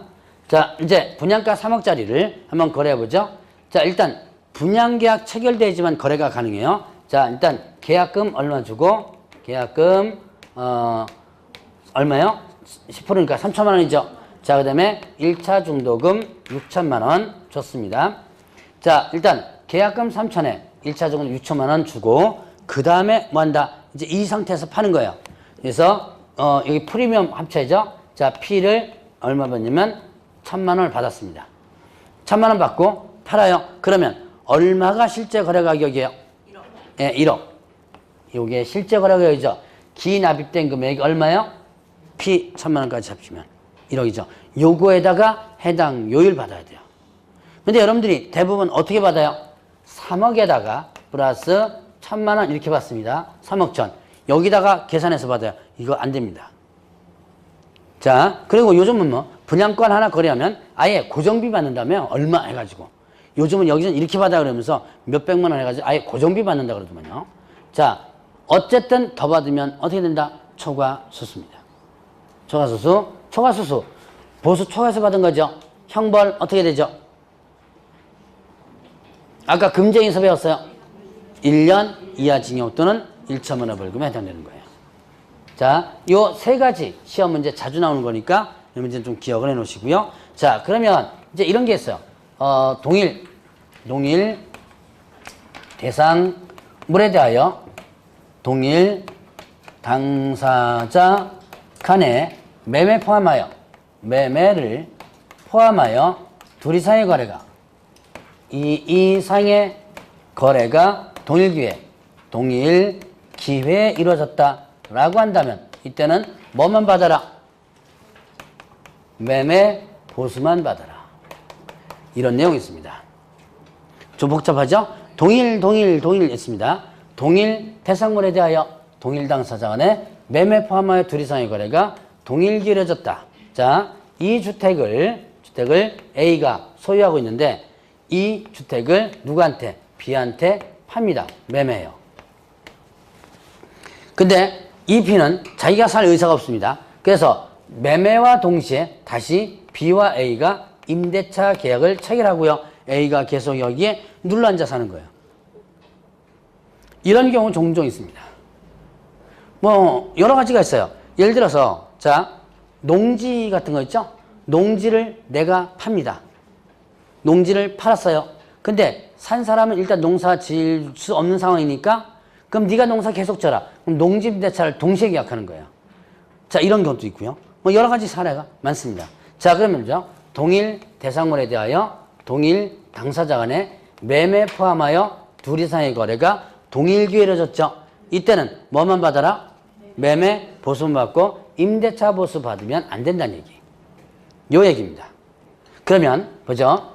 [SPEAKER 1] 자, 이제 분양가 3억짜리를 한번 거래해보죠. 자, 일단 분양계약 체결되지만 거래가 가능해요. 자, 일단 계약금 얼마 주고 계약금 얼마요? 10%니까 3천만 원이죠. 자, 그 다음에 1차 중도금 6천만 원 줬습니다. 자, 일단 계약금 3천에 1차 중도금 6천만 원 주고 그 다음에 뭐 한다? 이제 이 상태에서 파는 거예요. 그래서 여기 프리미엄 합쳐야죠. 자, P를 얼마 받냐면 1,000만 원을 받았습니다. 1,000만 원 받고 팔아요. 그러면 얼마가 실제 거래 가격이에요? 1억. 예, 1억. 이게 실제 거래 가격이죠. 기납입된 금액이 얼마요? P 1,000만 원까지 합치면 1억이죠. 요거에다가 해당 요율 받아야 돼요. 근데 여러분들이 대부분 어떻게 받아요? 3억에다가 플러스 1000만 원 이렇게 받습니다. 3억 천. 여기다가 계산해서 받아요. 이거 안 됩니다. 자, 그리고 요즘은 뭐 분양권 하나 거래하면 아예 고정비 받는다며 얼마 해가지고 요즘은 여기서는 이렇게 받아 그러면서 몇백만 원 해가지고 아예 고정비 받는다 그러더만요. 자, 어쨌든 더 받으면 어떻게 된다? 초과수수입니다. 초과수수, 초과수수. 보수 초과해서 받은 거죠. 형벌 어떻게 되죠? 아까 금쟁에서 배웠어요. 1년 이하 징역 또는 1천만 원 벌금에 해당되는 거예요. 자, 요 세 가지 시험 문제 자주 나오는 거니까 이 문제는 좀 기억을 해 놓으시고요. 자, 그러면 이제 이런 게 있어요. 동일 대상물에 대하여 동일 당사자 간의 매매를 포함하여 둘 이상의 거래가 이 이상의 거래가 동일 기회에 이루어졌다라고 한다면 이때는 뭐만 받아라? 매매 보수만 받아라. 이런 내용이 있습니다. 좀 복잡하죠? 동일 있습니다. 동일 대상물에 대하여 동일 당사자 간의 매매 포함하여 둘 이상의 거래가 동일 기회에 이루어졌다. 자, 이 주택을 A가 소유하고 있는데 이 주택을 누구한테? B한테 팝니다. 매매해요. 근데 이 B는 자기가 살 의사가 없습니다. 그래서 매매와 동시에 다시 B와 A가 임대차 계약을 체결하고요. A가 계속 여기에 눌러앉아 사는 거예요. 이런 경우 종종 있습니다. 뭐 여러 가지가 있어요. 예를 들어서 자, 농지 같은 거 있죠? 농지를 내가 팝니다. 농지를 팔았어요. 근데 산 사람은 일단 농사 지을 수 없는 상황이니까 그럼 네가 농사 계속 져라. 그럼 농지 임대차를 동시에 계약하는 거예요. 자, 이런 경우도 있고요. 뭐 여러 가지 사례가 많습니다. 자, 그러면요. 동일 대상물에 대하여 동일 당사자 간의 매매 포함하여 둘 이상의 거래가 동일 기회에 이루어졌죠. 이때는 뭐만 받아라? 매매 보수만 받고 임대차 보수 받으면 안 된다는 얘기. 요 얘기입니다. 그러면 보죠.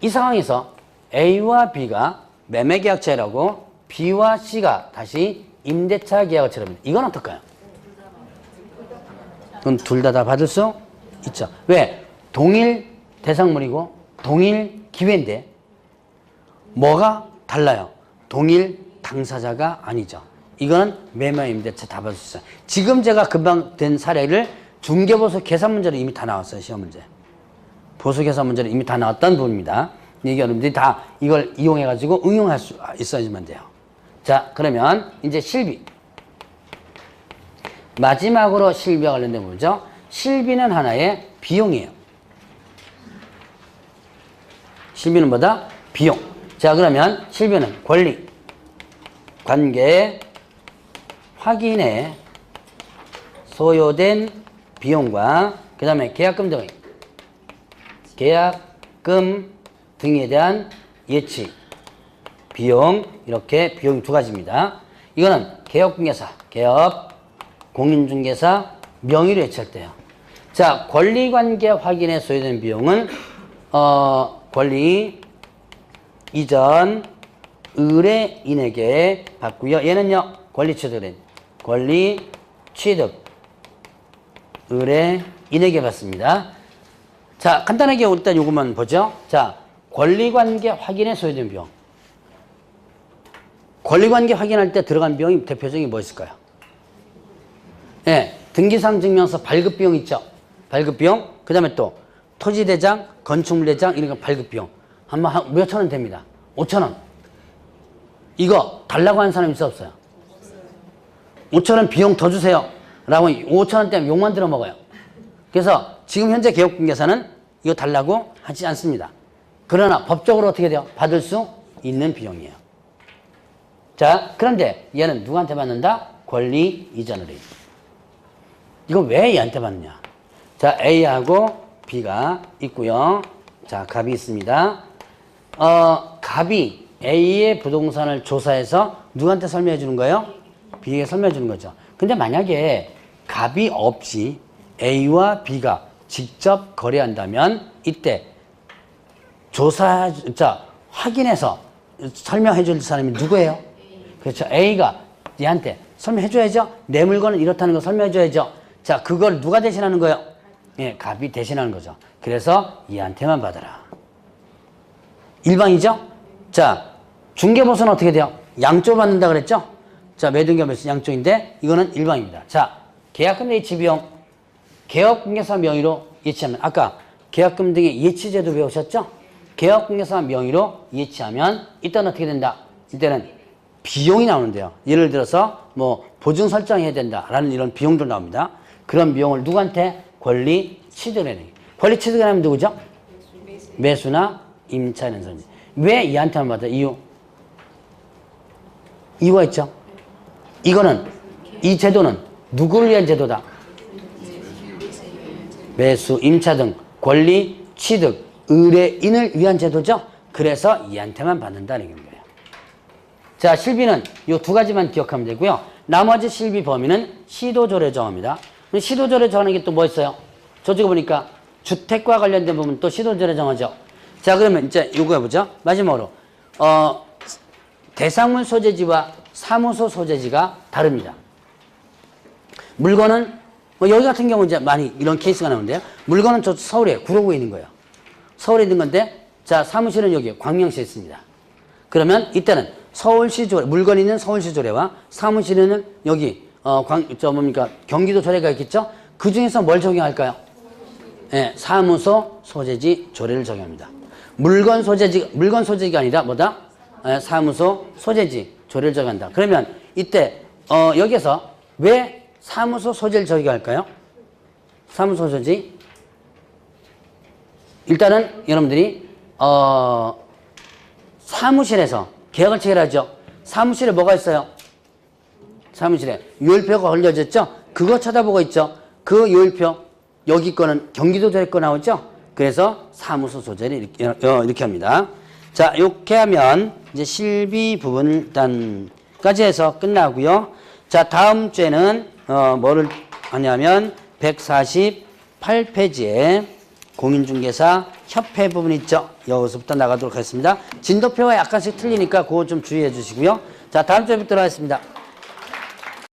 [SPEAKER 1] 이 상황에서 A와 B가 매매 계약 체결하고 B와 C가 다시 임대차 계약을 체결합니다. 이건 어떨까요? 그건 둘 다 받을 수 있죠. 왜? 동일 대상물이고 동일 기회인데 뭐가 달라요? 동일 당사자가 아니죠. 이거는 매매 임대차 다 받을 수 있어요. 지금 제가 금방 된 사례를 중개보수 계산 문제로 이미 다 나왔어요. 시험 문제. 보수 계산 문제로 이미 다 나왔던 부분입니다. 이게 여러분들이 다 이걸 이용해가지고 응용할 수 있어야지만 돼요. 자, 그러면 이제 실비. 마지막으로 실비와 관련된 부분이죠. 실비는 하나의 비용이에요. 실비는 뭐다? 비용. 자, 그러면 실비는 권리, 관계, 확인에 소요된 비용과 그 다음에 계약금 등에 대한 예치, 비용, 이렇게 비용이 두 가지입니다. 이거는 개업중개사, 공인중개사, 명의로 예치할 때요. 자, 권리관계 확인에 소요된 비용은 권리 이전 의뢰인에게 받고요. 얘는요, 권리 취득 의뢰인에게 받습니다. 자, 간단하게 일단 요것만 보죠. 자, 권리관계 확인에 소요된 비용. 권리관계 확인할 때 들어간 비용이 대표적인 뭐 있을까요? 예, 등기상 증명서 발급비용 있죠. 발급비용. 그 다음에 또 토지대장, 건축물대장 이런 거 발급비용. 한 몇천 원 됩니다. 5천 원. 이거 달라고 하는 사람 있어 없어요? 5천 원 비용 더 주세요. 라고 5천 원 때문에 욕만 들어 먹어요. 그래서 지금 현재 개업중개사는 이거 달라고 하지 않습니다. 그러나 법적으로 어떻게 돼요? 받을 수 있는 비용이에요. 자, 그런데 얘는 누구한테 받는다? 권리 이전 의뢰인. 이거 왜 얘한테 받느냐? 자, A하고 B가 있고요. 자, 갑이 있습니다. 갑이 A의 부동산을 조사해서 누구한테 설명해 주는 거예요? B에게 설명해 주는 거죠. 근데 만약에 갑이 없이 A와 B가 직접 거래한다면 이때 확인해서 설명해 줄 사람이 누구예요? 그렇죠. A가 얘한테 설명해 줘야죠. 내 물건은 이렇다는 거 설명해 줘야죠. 자, 그걸 누가 대신하는 거예요? 예, 갑이 대신하는 거죠. 그래서 얘한테만 받아라. 일방이죠? 자, 중개보수는 어떻게 돼요? 양쪽 받는다 그랬죠? 자, 매도인과 매수 양쪽인데 이거는 일방입니다. 자, 계약금 내 예치 비용, 개업공개사 명의로 예치하면 아까 계약금 등의 예치제도 배우셨죠? 개업공개사 명의로 예치하면 이때는 어떻게 된다? 이때는 비용이 나오는데요. 예를 들어서 뭐 보증 설정해야 된다라는 이런 비용도 나옵니다. 그런 비용을 누구한테? 권리 취득을 해야 권리 취득을 하면 누구죠? 매수나 임차인은 사람. 왜 이한테만 받아? 이유가 있죠. 이거는 이 제도는 누구를 위한 제도다? 매수, 임차 등 권리 취득, 의뢰인을 위한 제도죠. 그래서 이한테만 받는다는 거예요. 자, 실비는 이 두 가지만 기억하면 되고요. 나머지 실비 범위는 시도조례 정합니다. 시도조례 정하는 게 또 뭐 있어요? 저쪽에 보니까 주택과 관련된 부분 또 시도조례 정하죠. 자, 그러면 이제 요거 해보죠. 마지막으로 대상물 소재지와 사무소 소재지가 다릅니다. 물건은 뭐 여기 같은 경우 이제 많이 이런 케이스가 나오는데요. 물건은 저 서울에 구로구에 있는 거예요. 서울에 있는 건데, 자, 사무실은 여기 광명시에 있습니다. 그러면 이때는 서울시 조례, 물건이 있는 서울시 조례와 사무실에는 여기 경기도 조례가 있겠죠. 그 중에서 뭘 적용할까요? 네, 사무소 소재지 조례를 적용합니다. 물건 소재지가 아니라 뭐다? 사무소 소재지 조례를 적용한다. 그러면 이때 여기서 왜 사무소 소재를 적용할까요? 사무소 소재지. 일단은 여러분들이 사무실에서 계약을 체결하죠. 사무실에 뭐가 있어요? 사무실에 요율표가 걸려졌죠. 그거 쳐다보고 있죠. 그 요율표 여기 거는 경기도 조례 거 나오죠. 그래서 사무소 소재를 이렇게 합니다. 자, 이렇게 하면 이제 실비 부분 일단까지 해서 끝나고요. 자, 다음 주에는 뭐를 하냐면 148페이지에 공인중개사 협회 부분 있죠. 여기서부터 나가도록 하겠습니다. 진도표가 약간씩 틀리니까 그거 좀 주의해 주시고요. 자, 다음 주에 뵙도록 하겠습니다.